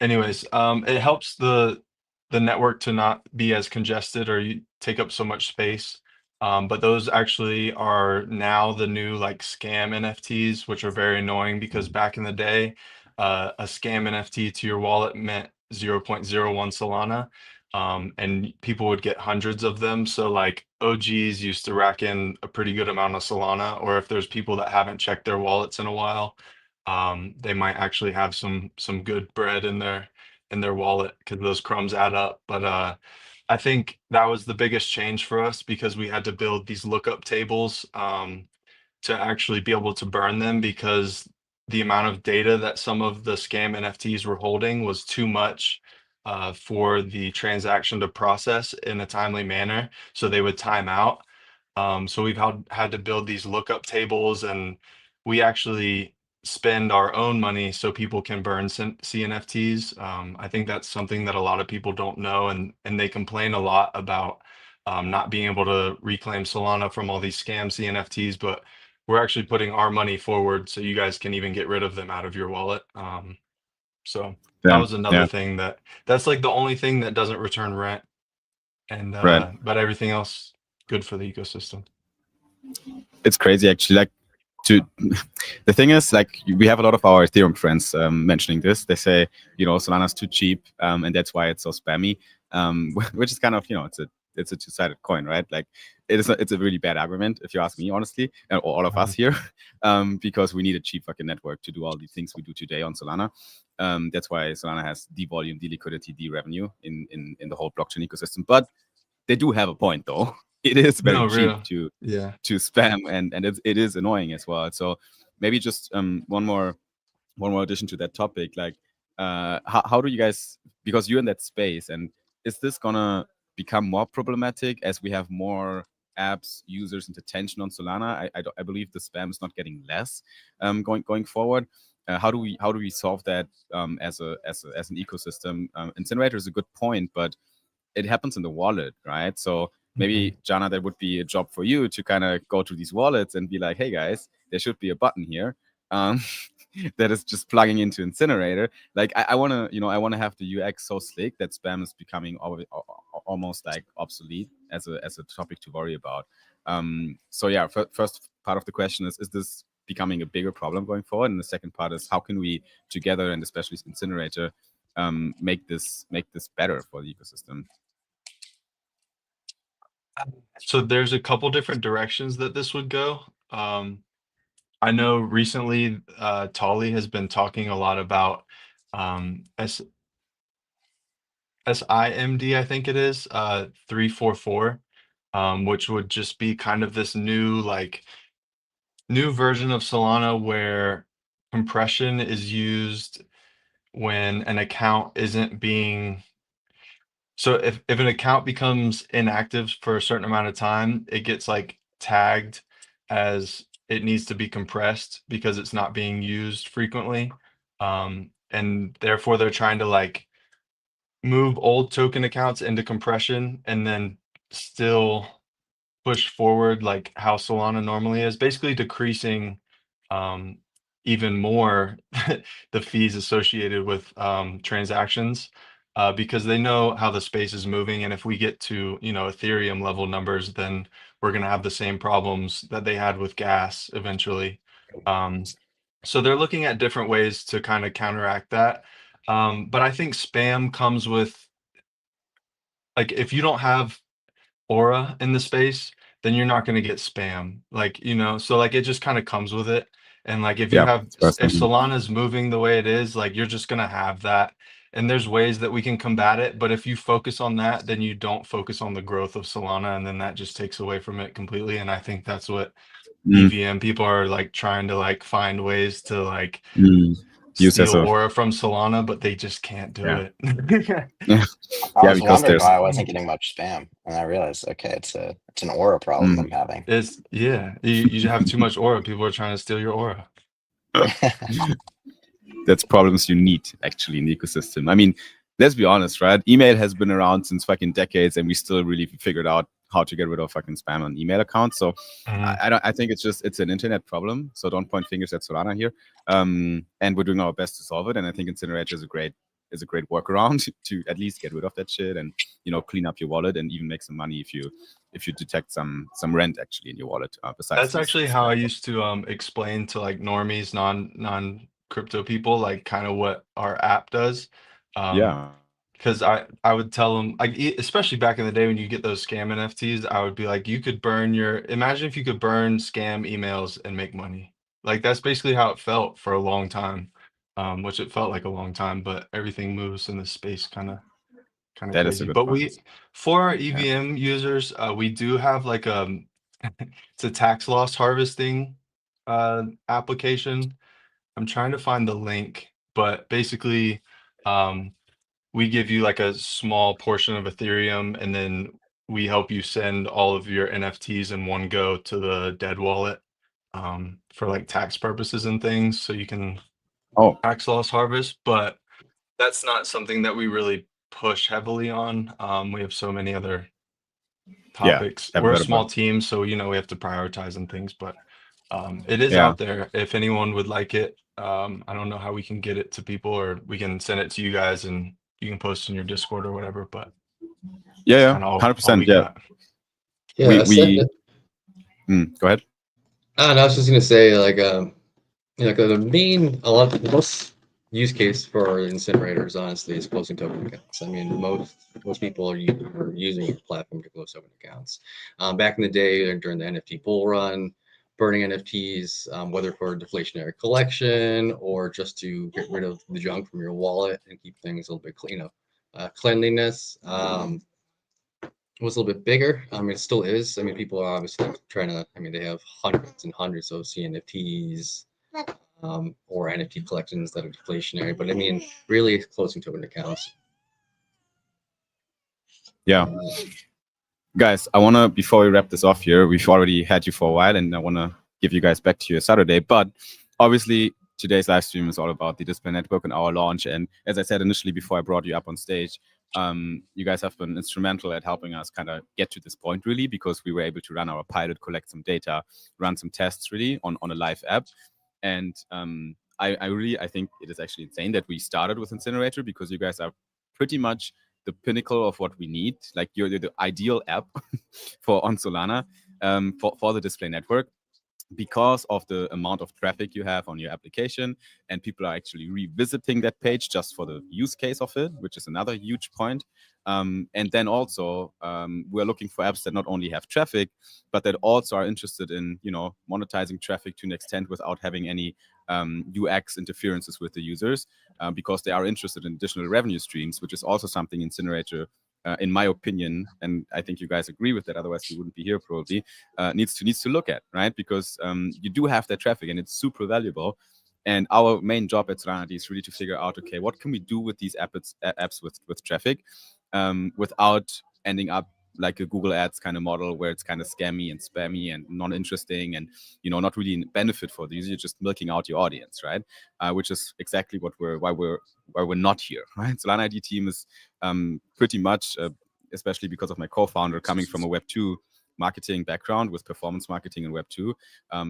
anyways, it helps the network to not be as congested or you take up so much space. But those actually are now the new like scam NFTs, which are very annoying because back in the day, a scam NFT to your wallet meant 0.01 Solana. And people would get hundreds of them. So like OGs used to rack in a pretty good amount of Solana, or if there's people that haven't checked their wallets in a while, they might actually have some good bread in their wallet because those crumbs add up. But I think that was the biggest change for us because we had to build these lookup tables to actually be able to burn them because the amount of data that some of the scam NFTs were holding was too much for the transaction to process in a timely manner. So they would time out. So we've had to build these lookup tables, and we actually spend our own money so people can burn CNFTs. I think that's something that a lot of people don't know, and they complain a lot about not being able to reclaim Solana from all these scam CNFTs, but we're actually putting our money forward so you guys can even get rid of them out of your wallet. So that was another thing that's like the only thing that doesn't return rent, and
Right.
but everything else good for the ecosystem.
It's crazy actually. Like the thing is, like, we have a lot of our Ethereum friends mentioning this. They say, Solana's too cheap, and that's why it's so spammy. Which is kind of, it's a two-sided coin, right? Like it's a really bad argument if you ask me, honestly, or all of us here, because we need a cheap fucking network to do all the things we do today on Solana. That's why Solana has the volume, the liquidity, the revenue in the whole blockchain ecosystem. But they do have a point, though. It is very cheap to spam, and it is annoying as well. So maybe just one more addition to that topic, like how do you guys, because you're in that space, and is this gonna become more problematic as we have more apps, users, and attention on Solana? I believe the spam is not getting less going forward. How do we solve that as an ecosystem? Incinerator is a good point, but it happens in the wallet, right? So maybe, Jana, that would be a job for you to kind of go to these wallets and be like, hey guys, there should be a button here that is just plugging into Incinerator. Like I want to have the UX so slick that spam is becoming almost like obsolete as a topic to worry about. So yeah, first part of the question is this becoming a bigger problem going forward? And the second part is, how can we together, and especially Incinerator, make this better for the ecosystem?
So there's a couple different directions that this would go. I know recently Tolly has been talking a lot about SIMD, I think it is, 344, which would just be kind of this new version of Solana where compression is used when an account isn't being. So if an account becomes inactive for a certain amount of time, it gets like tagged as it needs to be compressed because it's not being used frequently. And therefore they're trying to like move old token accounts into compression and then still push forward like how Solana normally is, basically decreasing even more the fees associated with transactions. because they know how the space is moving. And if we get to, Ethereum level numbers, then we're going to have the same problems that they had with gas eventually. So they're looking at different ways to kind of counteract that. But I think spam comes with, like, if you don't have aura in the space, then you're not going to get spam. So like it just kind of comes with it. And like if Solana's moving the way it is, like you're just going to have that. And there's ways that we can combat it. But if you focus on that, then you don't focus on the growth of Solana. And then that just takes away from it completely. And I think that's what EVM people are like trying to like find ways to like steal aura from Solana, but they just can't do it.
I was wondering why I wasn't getting much spam, and I realized, okay, it's an aura problem I'm having.
You have too much aura. People are trying to steal your aura.
That's problems you need actually in the ecosystem. I mean, let's be honest, right? Email has been around since fucking decades, and we still really figured out how to get rid of fucking spam on email accounts. So I think it's an internet problem. So don't point fingers at Solana here. And we're doing our best to solve it. And I think Incinerator is a great workaround to at least get rid of that shit and clean up your wallet and even make some money if you detect some rent actually in your wallet. Besides
that's actually how I used to explain to like normies, non crypto people, like kind of what our app does. Because I would tell them, like, especially back in the day when you get those scam NFTs, I would be like, imagine if you could burn scam emails and make money. Like that's basically how it felt for a long time, which it felt like a long time, but everything moves in the space kind of crazy. But for our EVM users, we do have like it's a tax loss harvesting application. I'm trying to find the link, but basically, we give you like a small portion of Ethereum, and then we help you send all of your NFTs in one go to the dead wallet for like tax purposes and things, so you can tax loss harvest. But that's not something that we really push heavily on. We have so many other topics. We're a small team, so we have to prioritize and things, but it is out there if anyone would like it. I don't know how we can get it to people, or we can send it to you guys and you can post in your Discord or whatever, but
100%. Go ahead.
I was just gonna say, like, most use case for incinerators, honestly, is closing token accounts. I mean, most people are using your platform to close token accounts. Back in the day, during the NFT bull run, burning NFTs, whether for deflationary collection or just to get rid of the junk from your wallet and keep things a little bit clean, cleanliness was a little bit bigger. I mean, it still is. I mean, people are obviously trying to, they have hundreds and hundreds of CNFTs or NFT collections that are deflationary, but I mean, really closing token accounts.
Guys, I want to, before we wrap this off here, we've already had you for a while, and I want to give you guys back to your Saturday, but obviously today's live stream is all about the Display Network and our launch. And as I said initially before I brought you up on stage, you guys have been instrumental at helping us kind of get to this point, really, because we were able to run our pilot, collect some data, run some tests really on a live app. And I think it is actually insane that we started with Incinerator, because you guys are pretty much the pinnacle of what we need. Like, you're the ideal app for on Solana for the Display Network, because of the amount of traffic you have on your application, and people are actually revisiting that page just for the use case of it, which is another huge point. And then also we're looking for apps that not only have traffic, but that also are interested in monetizing traffic to an extent without having any UX interferences with the users, because they are interested in additional revenue streams, which is also something Incinerator, in my opinion, and I think you guys agree with that, otherwise we wouldn't be here probably, needs to look at, right? Because you do have that traffic and it's super valuable. And our main job at Solana is really to figure out, okay, what can we do with these apps with traffic without ending up like a Google Ads kind of model, where it's kind of scammy and spammy and non-interesting and not really benefit for the user. You're just milking out your audience, right? Which is exactly why we're not here, right? Solana ID team is pretty much, especially because of my co-founder coming from a Web2 marketing background with performance marketing in Web2.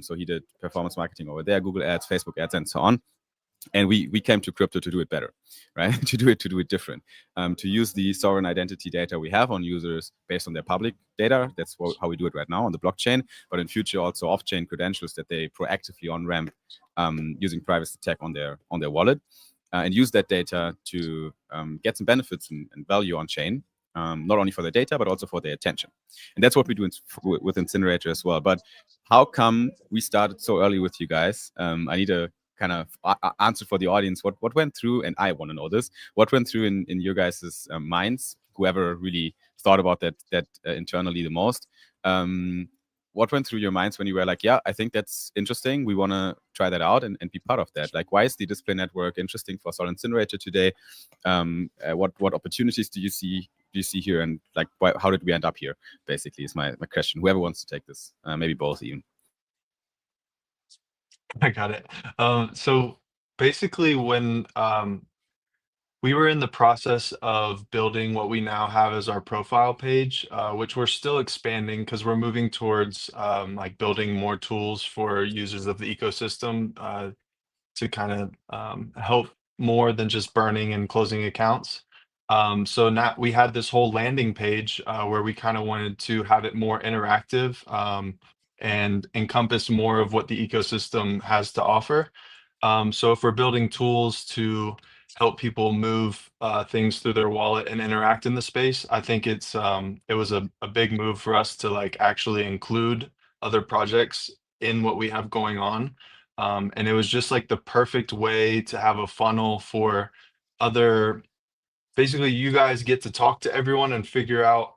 So he did performance marketing over there, Google Ads, Facebook Ads, and so on. And we came to crypto to do it better, right? to do it different, to use the sovereign identity data we have on users based on their public data. That's how we do it right now on the blockchain, but in future also off-chain credentials that they proactively on-ramp using privacy tech on their wallet, and use that data to get some benefits and value on chain, not only for the data but also for their attention. And that's what we do with Incinerator as well. But how come we started so early with you guys? I need a kind of answer for the audience. What went through, and I want to know this, what went through in your guys' minds, whoever really thought about that internally the most, what went through your minds when you were like, yeah, I think that's interesting, we want to try that out and be part of that? Like, why is the display network interesting for Solana Incinerator today? What opportunities do you see here, and like how did we end up here, basically, is my question. Whoever wants to take this, maybe both even.
I got it. So basically, when we were in the process of building what we now have as our profile page, which we're still expanding because we're moving towards like building more tools for users of the ecosystem to kind of help more than just burning and closing accounts. So now we had this whole landing page where we kind of wanted to have it more interactive and encompass more of what the ecosystem has to offer. So if we're building tools to help people move things through their wallet and interact in the space, I think it was a big move for us to like actually include other projects in what we have going on. And it was just like the perfect way to have a funnel for other, basically you guys get to talk to everyone and figure out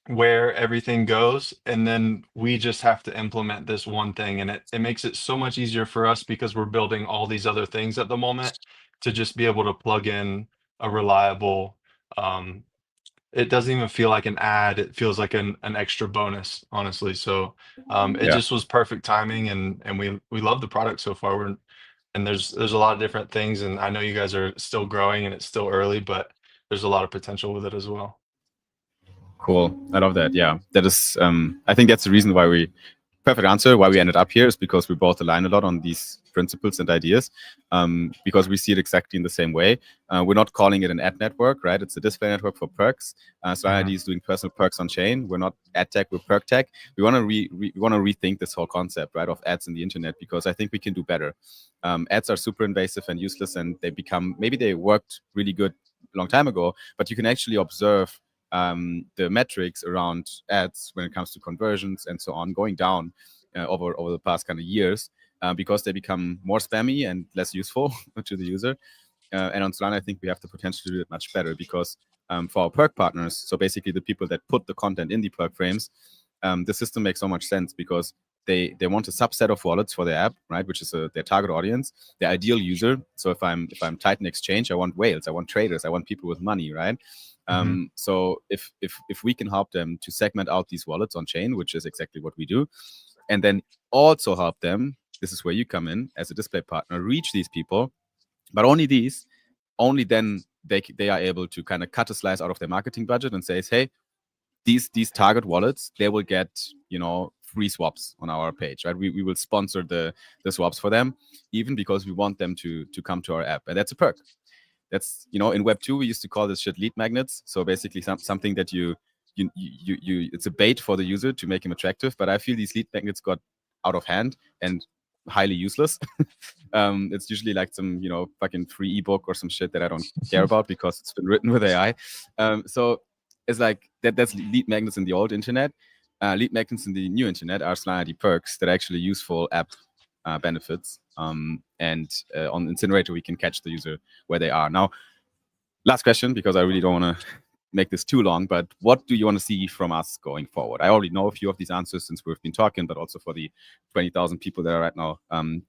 where everything goes, and then we just have to implement this one thing, and it makes it so much easier for us because we're building all these other things at the moment to just be able to plug in a reliable it doesn't even feel like an ad, it feels like an extra bonus, honestly. So it just was perfect timing, and we love the product so far. And there's a lot of different things, and I know you guys are still growing and it's still early, but there's a lot of potential with it as well.
Cool. I love that. Yeah, that is, I think that's the reason why perfect answer, why we ended up here, is because we both align a lot on these principles and ideas, because we see it exactly in the same way. We're not calling it an ad network, right? It's a display network for perks. Solana ID is doing personal perks on chain. We're not ad tech, we're perk tech. We want to rethink this whole concept, right, of ads in the internet, because I think we can do better. Ads are super invasive and useless, and maybe they worked really good a long time ago, but you can actually observe the metrics around ads when it comes to conversions and so on going down over the past kind of years, because they become more spammy and less useful to the user. And on Solana, I think we have the potential to do it much better, because for our perk partners, so basically the people that put the content in the perk frames, the system makes so much sense, because they want a subset of wallets for their app, right, which is their target audience, their ideal user. So if I'm Titan Exchange, I want whales, I want traders, I want people with money, right? So if we can help them to segment out these wallets on chain, which is exactly what we do, and then also help them, this is where you come in as a display partner, reach these people, but only then they are able to kind of cut a slice out of their marketing budget and say, hey, these target wallets, they will get, free swaps on our page, right? We will sponsor the swaps for them, even because we want them to come to our app, and that's a perk. That's, in Web 2, we used to call this shit lead magnets. So basically something that you it's a bait for the user to make him attractive. But I feel these lead magnets got out of hand and highly useless. It's usually like some, fucking free ebook or some shit that I don't care about because it's been written with AI. So it's like that's lead magnets in the old internet. Lead magnets in the new internet are Solana ID perks that are actually useful app benefits. And on Incinerator, we can catch the user where they are. Now, last question, because I really don't want to make this too long, but what do you want to see from us going forward? I already know a few of these answers since we've been talking, but also for the 20,000 people that are right now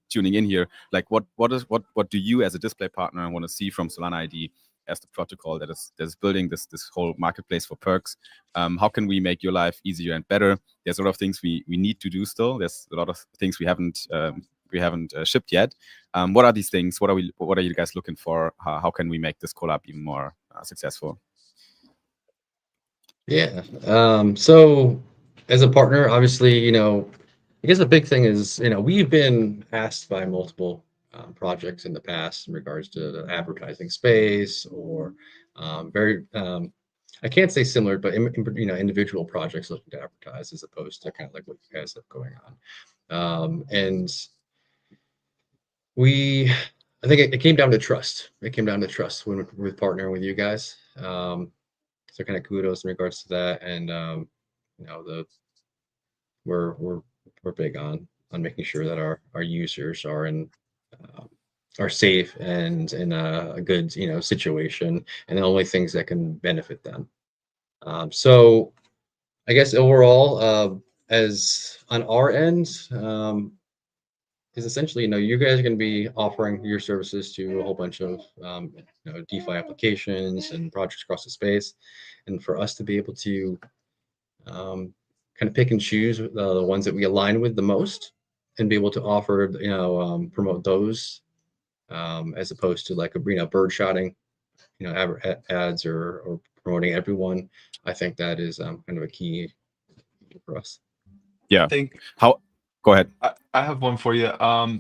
tuning in here, like what do you as a display partner want to see from Solana ID as the protocol that is building this whole marketplace for perks? How can we make your life easier and better? There's a lot of things we need to do still. There's a lot of things we haven't shipped yet. What are these things? What are you guys looking for? How can we make this collab even more successful?
Yeah. So as a partner, obviously, I guess the big thing is, we've been asked by multiple projects in the past in regards to the advertising space or very I can't say similar, but individual projects looking to advertise as opposed to kind of like what you guys have going on. And I think it came down to trust. It came down to trust when we're partnering with you guys. So kind of kudos in regards to that, and we're big on making sure that our users are safe and in a good situation, and the only things that can benefit them. So I guess overall, as on our end, is essentially, you guys are going to be offering your services to a whole bunch of DeFi applications and projects across the space, and for us to be able to kind of pick and choose the ones that we align with the most, and be able to offer, promote those, as opposed to like bird shotting, ads or promoting everyone. I think that is kind of a key for us.
Yeah.
I think
Go ahead.
I have one for you.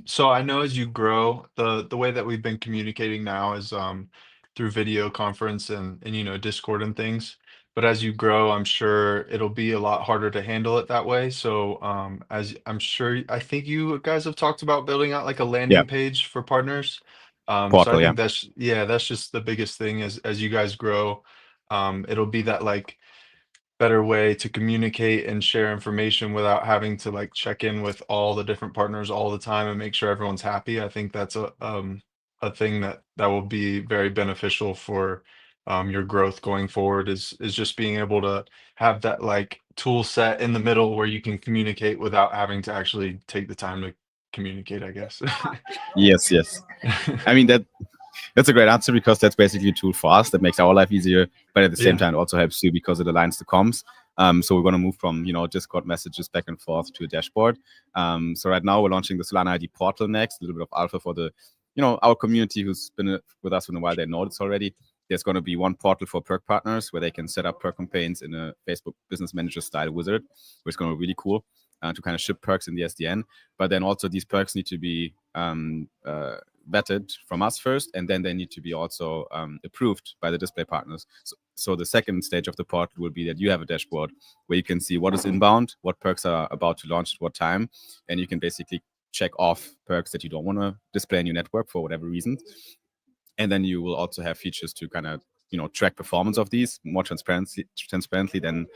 So I know as you grow, the way that we've been communicating now is through video conference and Discord and things. But as you grow, I'm sure it'll be a lot harder to handle it that way. So as I'm sure, I think you guys have talked about building out like a landing page for partners. So
Portal,
I think that's just the biggest thing as you guys grow. It'll be that like better way to communicate and share information without having to like check in with all the different partners all the time and make sure everyone's happy. I think that's a thing that will be very beneficial for your growth going forward is just being able to have that like tool set in the middle where you can communicate without having to actually take the time to communicate, I guess.
Yes. I mean, that's a great answer, because that's basically a tool for us that makes our life easier, but at the same time it also helps you because it aligns the comms. So we're going to move from Discord messages back and forth to a dashboard. So right now we're launching the Solana ID portal next, a little bit of alpha for the our community who's been with us for a while. They know this already. There's going to be one portal for perk partners where they can set up perk campaigns in a Facebook Business Manager style wizard, which is going to be really cool to kind of ship perks in the SDN. But then also these perks need to be vetted from us first, and then they need to be also approved by the display partners. So the second stage of the portal will be that you have a dashboard where you can see what is inbound, what perks are about to launch at what time, and you can basically check off perks that you don't want to display in your network for whatever reason. And then you will also have features to kind of track performance of these more transparently than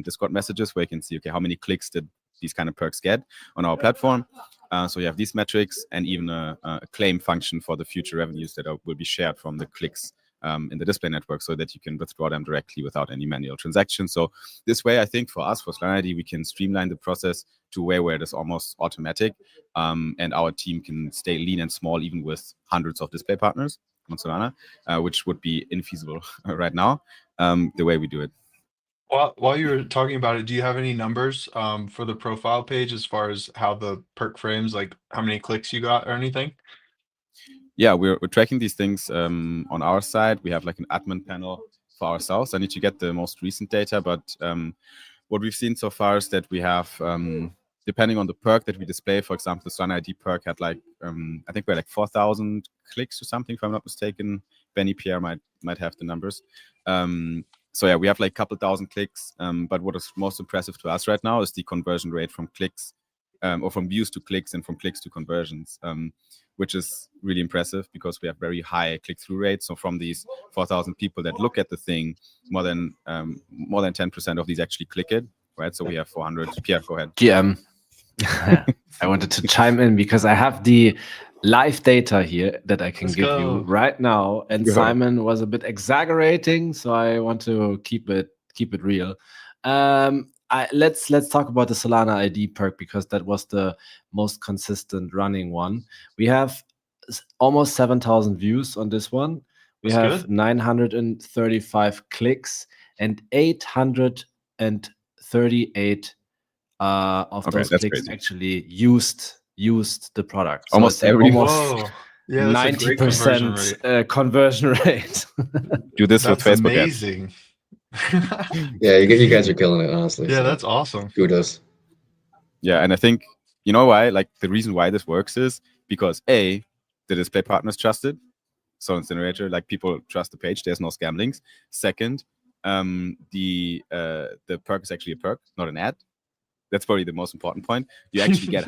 Discord messages, where you can see, okay, how many clicks did these kind of perks get on our platform. So you have these metrics, and even a claim function for the future revenues that will be shared from the clicks in the display network, so that you can withdraw them directly without any manual transactions. So this way, I think for us, for Solana ID, we can streamline the process to where it is almost automatic, and our team can stay lean and small even with hundreds of display partners on Solana, which would be infeasible right now, the way we do it.
While you were talking about it, do you have any numbers for the profile page as far as how the perk frames, like how many clicks you got or anything?
Yeah, we're tracking these things on our side. We have like an admin panel for ourselves. I need to get the most recent data, but what we've seen so far is that we have, depending on the perk that we display, for example, the Solana ID perk had like, I think we're like 4,000 clicks or something, if I'm not mistaken. Benny Pierre might have the numbers. So yeah, we have like a couple thousand clicks, but what is most impressive to us right now is the conversion rate from clicks, or from views to clicks and from clicks to conversions, which is really impressive because we have very high click-through rates. So from these 4,000 people that look at the thing, more than 10% of these actually click it, right? So we have 400. Pierre, go ahead.
GM. I wanted to chime in because I have the live data here that I can give you right now, and Simon was a bit exaggerating, so I want to keep it real. Let's talk about the Solana ID perk, because that was the most consistent running one. We have almost 7,000 views on this one. We have good. 935 clicks and 838 of those clicks crazy. Actually used the product. So
almost every
almost
90% conversion rate.
Do this with Facebook.
Amazing.
Yeah, you guys are killing it, honestly.
Yeah, so that's awesome.
Kudos.
Yeah, and I think why? Like the reason why this works is because the display partner is trusted. So Incinerator, like people trust the page. There's no scam links. Second, the perk is actually a perk, not an ad. That's probably the most important point. You actually get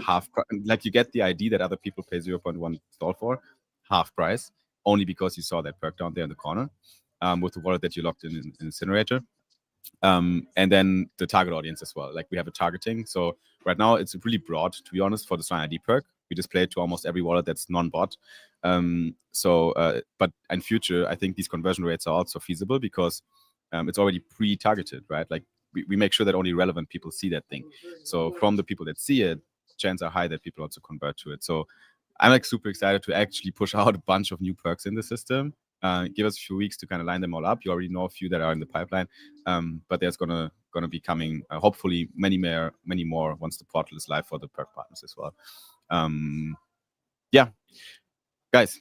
like you get the ID that other people pay 0.1 stall for, half price, only because you saw that perk down there in the corner with the wallet that you locked in Incinerator. And then the target audience as well. Like we have a targeting. So right now it's really broad, to be honest, for the Solana ID perk. We display it to almost every wallet that's non-bot. But in future, I think these conversion rates are also feasible because it's already pre-targeted, right? Like we make sure that only relevant people see that thing. So from the people that see it, chances are high that people also convert to it. So I'm like super excited to actually push out a bunch of new perks in the system. Give us a few weeks to kind of line them all up. You already know a few that are in the pipeline, but there's gonna be coming hopefully many more once the portal is live for the perk partners as well. Yeah, guys,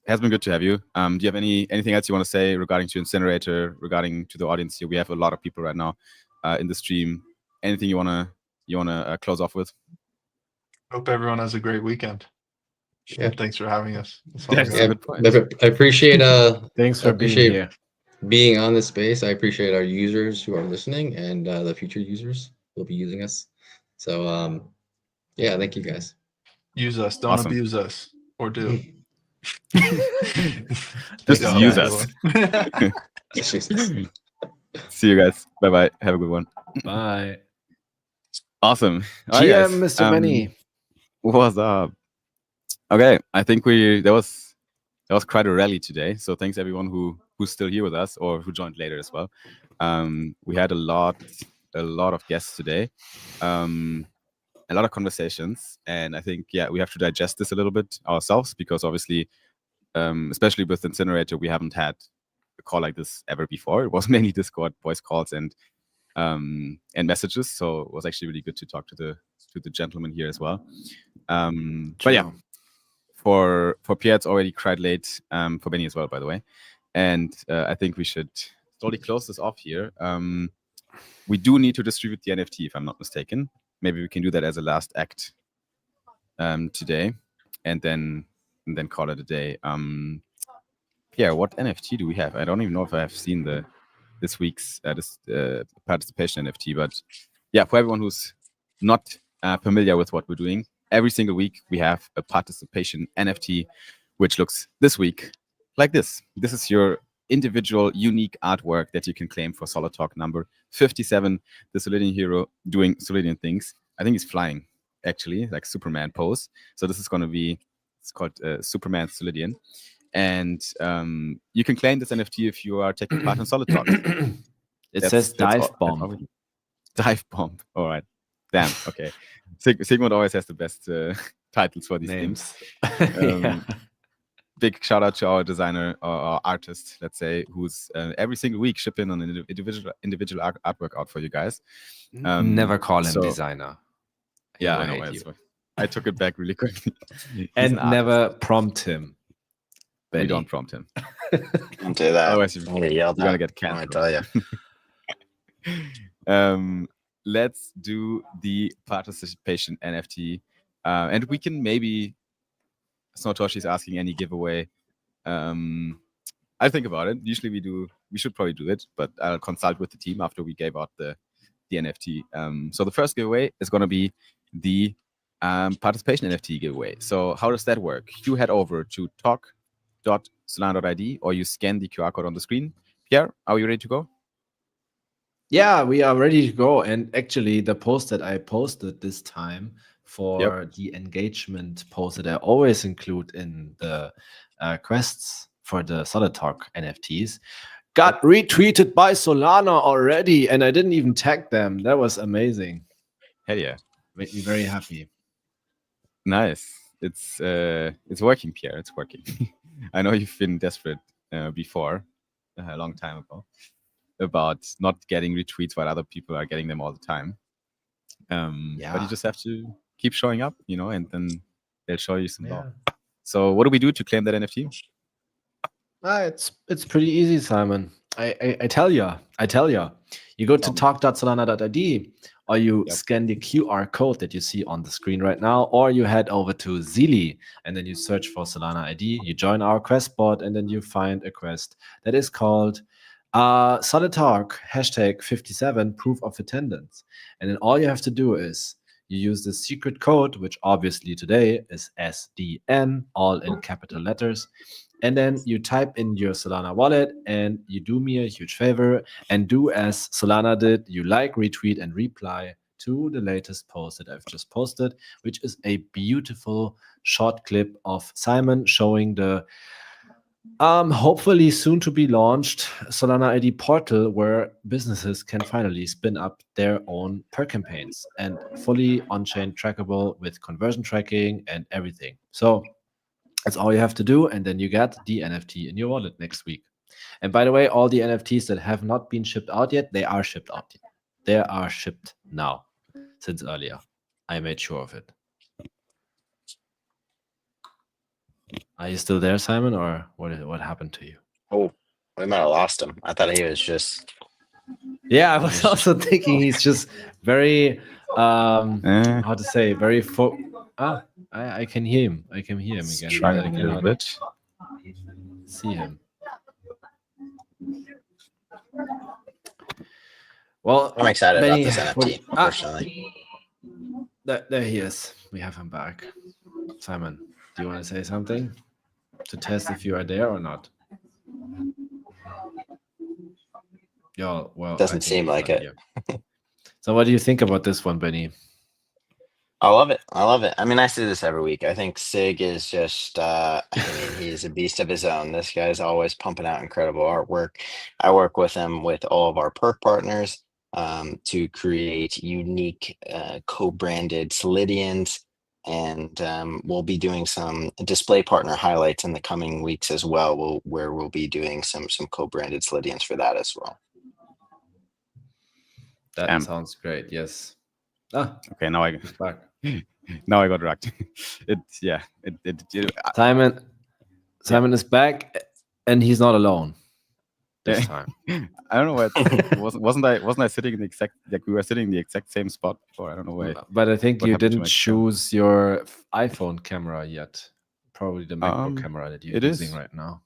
it has been good to have you. Do you have anything else you want to say regarding to Incinerator, regarding to the audience here? We have a lot of people right now in the stream. Anything you wanna close off with?
Hope everyone has a great weekend.
Yeah.
Thanks for having us.
That's a good point.
I appreciate
Thanks for being here.
Being on this space. I appreciate our users who are listening and the future users who will be using us. So yeah, thank you guys.
Use us, don't abuse us, or do.
Just use us. See you guys. Bye. Have a good one.
Bye.
Awesome.
GM, Mr. Many.
What's up? Okay, I think there was quite a rally today. So thanks everyone who's still here with us or who joined later as well. We had a lot of guests today, a lot of conversations, and I think we have to digest this a little bit ourselves because obviously, especially with Incinerator, we haven't had a call like this ever before. It was mainly Discord voice calls and messages. So it was actually really good to talk to the gentleman here as well. But yeah. For Pierre, it's already quite late. For Benny as well, by the way. And I think we should slowly close this off here. We do need to distribute the NFT, if I'm not mistaken. Maybe we can do that as a last act today, and then call it a day. Pierre, what NFT do we have? I don't even know if I have seen this week's participation NFT. But yeah, for everyone who's not familiar with what we're doing, every single week we have a participation NFT, which looks this week like this. This is your individual unique artwork that you can claim for Solid Talk number 57, the Solidian hero doing Solidian things. I think he's flying, actually, like Superman pose. So this is going to be, it's called Superman Solidian. And you can claim this NFT if you are taking part in Solid Talk.
It says Dive Bomb.
Dive Bomb, all right. Damn, okay. Sigmund always has the best titles for these names. Big shout out to our designer or artist, let's say, who's every single week shipping an individual artwork out for you guys.
Never call him designer.
Yeah, I know. I took it back really quickly.
And never prompt him.
We don't prompt him.
Don't do that.
Otherwise, you're gonna get canceled.
I tell you.
Let's do the participation NFT, and we can maybe. Snowtoshi's asking any giveaway. I think about it. Usually we should probably do it, but I'll consult with the team after we gave out the NFT. So the first giveaway is going to be the participation NFT giveaway. So how does that work? You head over to talk.solana.id or you scan the QR code on the screen. Pierre, are we ready to go?
Yeah, we are ready to go. And actually, the post that I posted this time for the engagement post that I always include in the quests for the Solid Talk NFTs got retweeted by Solana already, and I didn't even tag them. That was amazing.
Hell yeah.
Made me very happy.
Nice. It's working, Pierre. It's working. I know you've been desperate before, a long time ago, about not getting retweets while other people are getting them all the time. But you just have to keep showing up, and then they'll show you some love. So what do we do to claim that NFT?
It's pretty easy, Simon. I tell you. You go to talk.solana.id. or you scan the QR code that you see on the screen right now, or you head over to Zili and then you search for Solana ID. You join our quest bot, and then you find a quest that is called Solid Talk #57 proof of attendance. And then all you have to do is you use the secret code, which obviously today is SDN, all in capital letters. And then you type in your Solana wallet, and you do me a huge favor and do as Solana did. You like, retweet, and reply to the latest post that I've just posted, which is a beautiful short clip of Simon showing the hopefully soon to be launched Solana ID portal, where businesses can finally spin up their own per campaigns and fully on-chain trackable with conversion tracking and everything. So that's all you have to do, and then you get the NFT in your wallet next week. And by the way, all the NFTs that have not been shipped out yet, they are shipped out. They are shipped now, since earlier. I made sure of it. Are you still there, Simon, or what happened to you?
Oh, we might have lost him. I thought he was just.
Yeah, I was also thinking he's just very, how to say, very. I can hear him. I can hear him again.
Struggling a little bit.
See him. Well,
I'm excited
Benny,
about this NFT, personally.
There he is. We have him back. Simon, do you want to say something to test if you are there or not? Yeah, well,
Doesn't seem like it.
So what do you think about this one, Benny?
I love it. I love it. I mean, I see this every week. I think Sig is just, I mean, he's a beast of his own. This guy's always pumping out incredible artwork. I work with him with all of our perk partners to create unique co-branded Solidians. And we'll be doing some display partner highlights in the coming weeks as well, where we'll be doing some co-branded Solidians for that as well.
That sounds great. Yes.
Okay, now I
back.
Now I got wrecked.
Simon is back, and he's not alone this time.
I don't know why. Wasn't I sitting in the exact, like we were sitting in the exact same spot before? I don't know why.
But I think you didn't choose your iPhone camera yet. Probably the MacBook camera that you're using right now.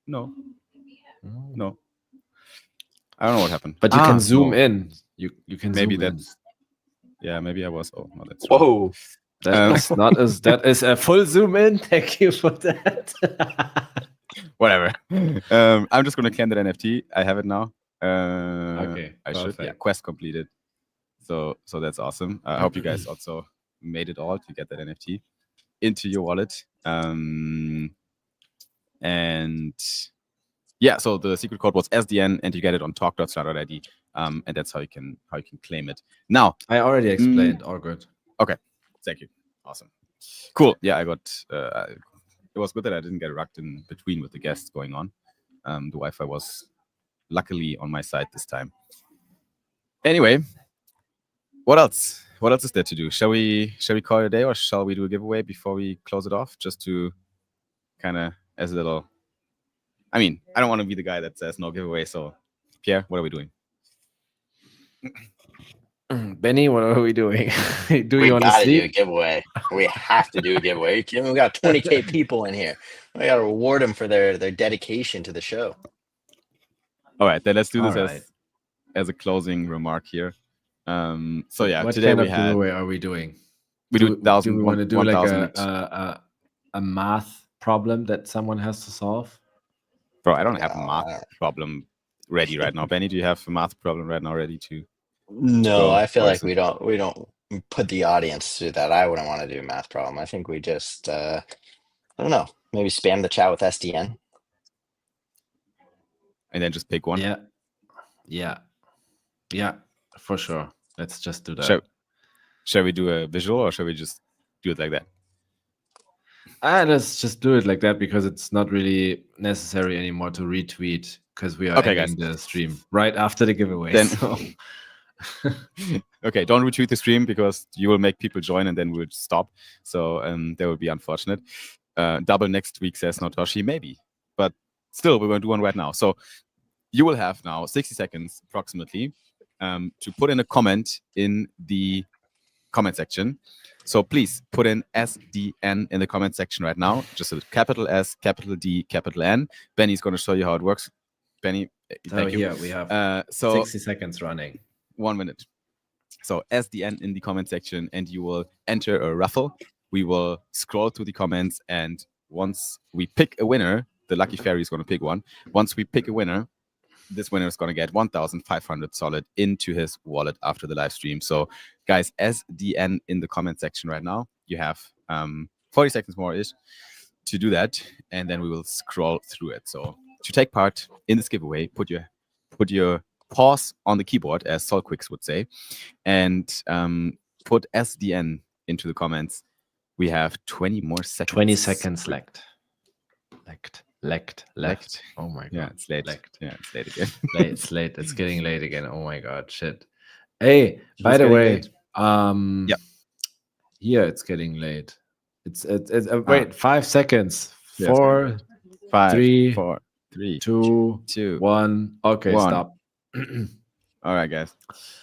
No. I don't know what happened.
But you can zoom in. You can
maybe
zoom
that's. Yeah, maybe I was. Oh no, that's.
Whoa.
That is a full zoom in. Thank you for that.
Whatever. I'm just gonna claim that NFT. I have it now.
Okay.
I should. Yeah, quest completed. So that's awesome. I hope you guys also made it all to get that NFT into your wallet. And yeah, so the secret code was SDN, and you get it on talk.solana.id. And that's how you can claim it. Now
I already explained. All good.
Okay, thank you. Awesome, cool. Yeah, I got. It was good that I didn't get rucked in between with the guests going on. The Wi-Fi was luckily on my side this time. Anyway, what else? What else is there to do? Shall we call it a day, or shall we do a giveaway before we close it off? Just to kind of as a little. I mean, I don't want to be the guy that says no giveaway. So, Pierre, what are we doing?
Benny, what are we doing? Do
we
you want to sleep?
Do a giveaway. We have to do a giveaway. Are you kidding? We got 20K people in here. We got to reward them for their dedication to the show.
All right, then let's do this as a closing remark here. So yeah,
what
today
kind
we
of
had.
giveaway are we doing?
Do
we want to do like a math problem that someone has to solve?
Bro, I don't have a math problem ready right now. Benny, do you have a math problem right now ready to?
No, I feel like we don't put the audience through that. I wouldn't want to do a math problem. I think we just I don't know, maybe spam the chat with SDN.
And then just pick one.
Yeah, for sure. Let's just do that.
Shall we do a visual, or shall we just do it like that?
Let's just do it like that, because it's not really necessary anymore to retweet, because we are ending the stream right after the giveaway.
Then, okay, don't retweet the stream, because you will make people join and then we'll stop. So that would be unfortunate. Double next week, says Notoshi, maybe. But still, we're going to do one right now. So you will have now 60 seconds approximately to put in a comment in the comment section. So please put in SDN in the comment section right now. Just a capital S, capital D, capital N. Benny's going to show you how it works. Benny, thank you.
Here we have 60 seconds running.
1 minute. So SDN in the comment section, and you will enter a raffle. We will scroll through the comments, and once we pick a winner, the lucky fairy is going to pick one. Once we pick a winner, this winner is going to get 1,500 solid into his wallet after the live stream. So guys, SDN in the comment section right now. You have 40 seconds more ish to do that, and then we will scroll through it. So to take part in this giveaway, put your pause on the keyboard, as Solquix would say, and put SDN into the comments. We have 20 more seconds.
20 seconds left. Oh my god.
Yeah, it's late. Yeah, it's late again.
It's late. It's getting late again. Oh my god, shit. Hey, by the way,
yeah.
Here it's getting late. It's wait, 5 seconds. 4,
5,
3,
4, 3,
2, 1. Okay, stop.
All right, guys.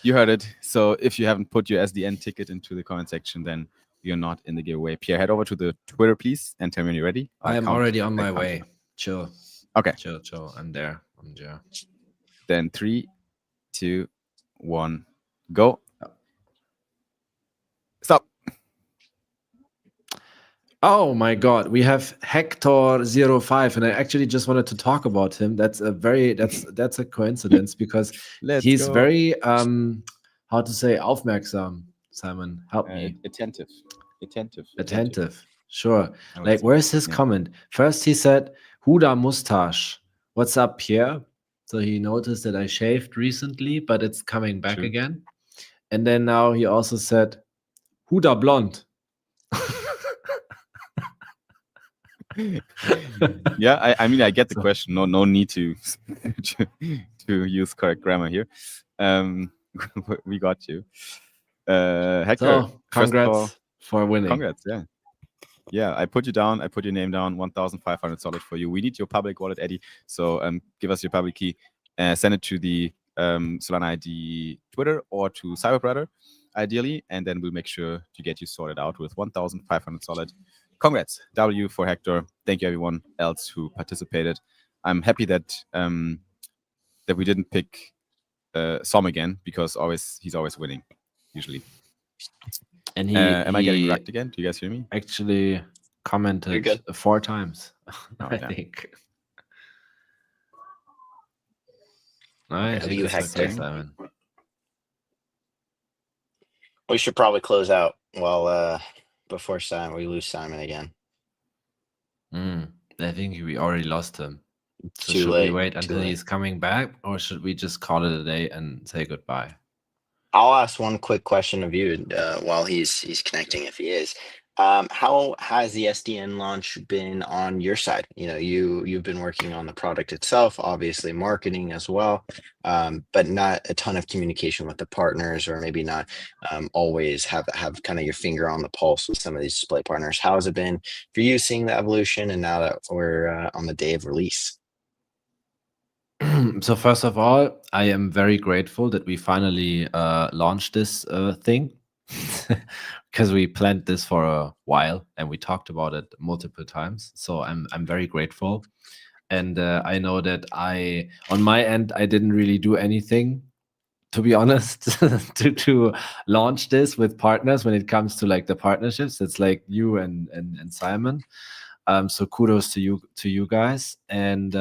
You heard it. So if you haven't put your SDN ticket into the comment section, then you're not in the giveaway. Pierre, head over to the Twitter, please, and tell me when you're ready.
I am already on my way. Chill.
Okay.
Chill. I'm there.
Then 3, 2, 1, go. Stop.
Oh my god, we have Hector05, and I actually just wanted to talk about him. That's a coincidence because he's very how to say aufmerksam. Simon, help me.
Attentive.
Sure. Like, where's his comment? First he said, Huda mustache. What's up, Pierre? So he noticed that I shaved recently, but it's coming back again. And then now he also said, Huda blonde.
Yeah, I mean, I get the question. No need to use correct grammar here. We got you. Hector,
so, congrats for winning.
Congrats, yeah. I put you down. I put your name down. 1,500 solid for you. We need your public wallet, Eddie. So give us your public key. Send it to the Solana ID Twitter or to Cyberbrother, ideally, and then we'll make sure to get you sorted out with 1,500 solid. Congrats, W for Hector. Thank you, everyone else who participated. I'm happy that that we didn't pick Som again, because he's always winning, usually.
And
am I getting wrecked again? Do you guys hear me?
Actually commented 4 times, I think. Nice.
You Hector.
Simon.
We should probably close out before we lose Simon again.
I think we already lost him. So
Too
should
late.
we wait until he's coming back, or should we just call it a day and say goodbye?
I'll ask one quick question of you while he's connecting, if he is. How has the SDN launch been on your side? You know, you've been working on the product itself, obviously marketing as well, but not a ton of communication with the partners, or maybe not always have kind of your finger on the pulse with some of these display partners. How has it been for you seeing the evolution, and now that we're on the day of release?
So first of all, I am very grateful that we finally launched this thing, because we planned this for a while and we talked about it multiple times. So I'm very grateful, and I know that on my end I didn't really do anything, to be honest, to launch this with partners. When it comes to like the partnerships, it's like you and Simon. So kudos to you guys, and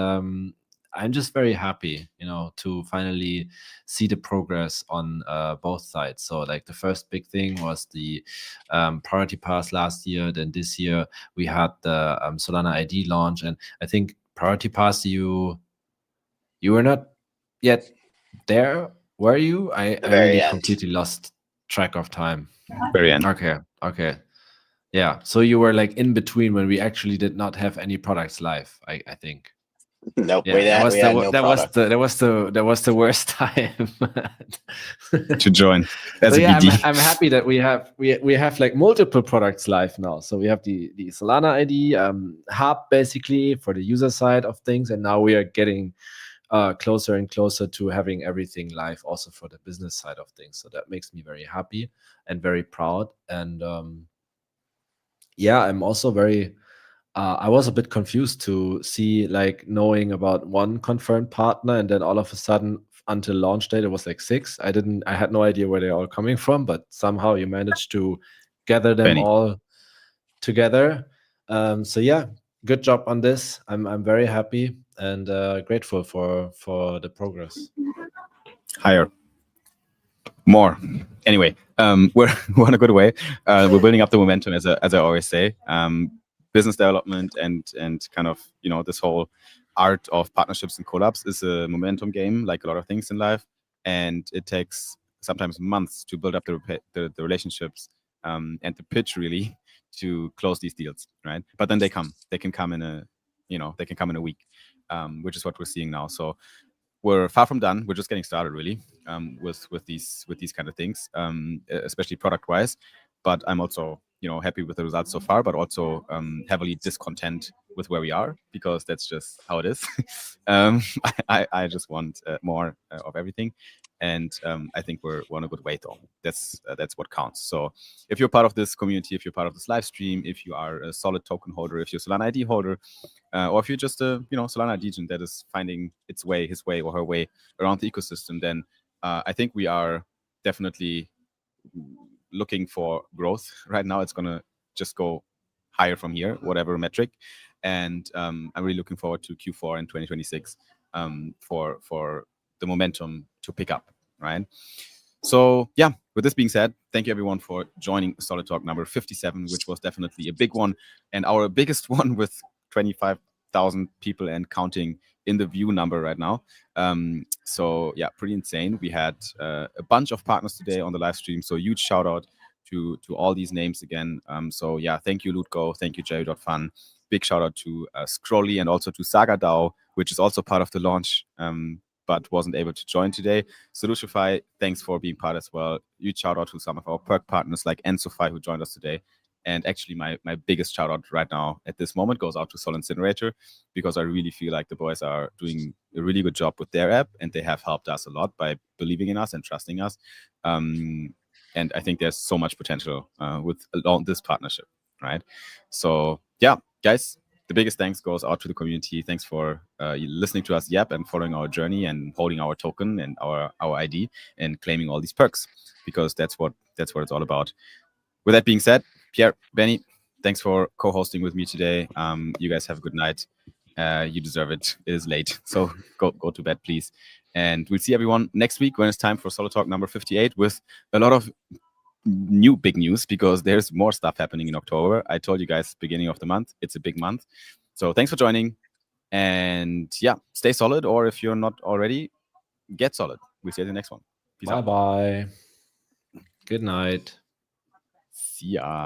I'm just very happy, to finally see the progress on both sides. So like the first big thing was the Priority Pass last year. Then this year we had the Solana ID launch, and I think Priority Pass, you were not yet there, were you? I really completely lost track of time.
Very end.
Okay. Yeah. So you were like in between when we actually did not have any products live, I think.
Nope.
Yeah, that was the worst time
to join.
So yeah, I'm happy that we have like multiple products live now. So we have the Solana ID hub basically for the user side of things, and now we are getting closer and closer to having everything live also for the business side of things. So that makes me very happy and very proud. And yeah, I'm also very I was a bit confused to see, like, knowing about one confirmed partner and then all of a sudden until launch date it was like 6. I had no idea where they're all coming from, but somehow you managed to gather them all together. So yeah, good job on this. I'm very happy and grateful for the progress.
Higher. More. Anyway, we're on a good way. We're building up the momentum, as I always say. Business development and kind of, you know, this whole art of partnerships and collabs is a momentum game, like a lot of things in life, and it takes sometimes months to build up the relationships and the pitch really to close these deals, right? But then they can come in a week, which is what we're seeing now. So we're far from done. We're just getting started, really, with these kind of things, especially product wise. But I'm also, you know, happy with the results so far, but also heavily discontent with where we are, because that's just how it is. I just want more of everything, and I think we're on a good way, though. That's what counts. So if you're part of this community, if you're part of this live stream, if you are a solid token holder, if you're a Solana ID holder, or if you're just a Solana agent that is finding his way or her way around the ecosystem, then I think we are definitely looking for growth right now. It's gonna just go higher from here, whatever metric, and I'm really looking forward to Q4 in 2026 for the momentum to pick up, right? So yeah, with this being said, thank you everyone for joining Solid Talk number 57, which was definitely a big one, and our biggest one with 25,000 people and counting in the view number right now. So yeah, pretty insane. We had a bunch of partners today on the live stream, so huge shout out to all these names again. So yeah, thank you Lutko, thank you Jerry.fun. Big shout out to Scrolly and also to Saga DAO, which is also part of the launch, but wasn't able to join today. Solutionify, thanks for being part as well. Huge shout out to some of our perk partners like Ensofy, who joined us today. And actually, my biggest shout out right now at this moment goes out to Sol Incinerator, because I really feel like the boys are doing a really good job with their app, and they have helped us a lot by believing in us and trusting us. And I think there's so much potential with along this partnership, right? So yeah, guys, the biggest thanks goes out to the community. Thanks for listening to us yap and following our journey and holding our token and our ID and claiming all these perks, because that's what it's all about. With that being said, Pierre, Benny, thanks for co-hosting with me today. You guys have a good night. You deserve it. It is late, so go to bed, please. And we'll see everyone next week when it's time for Solid Talk number 58 with a lot of new big news, because there's more stuff happening in October. I told you guys beginning of the month, it's a big month. So thanks for joining, and yeah, stay solid, or if you're not already, get solid. We'll see you in the next one. Peace out.
Bye. Good night.
See ya.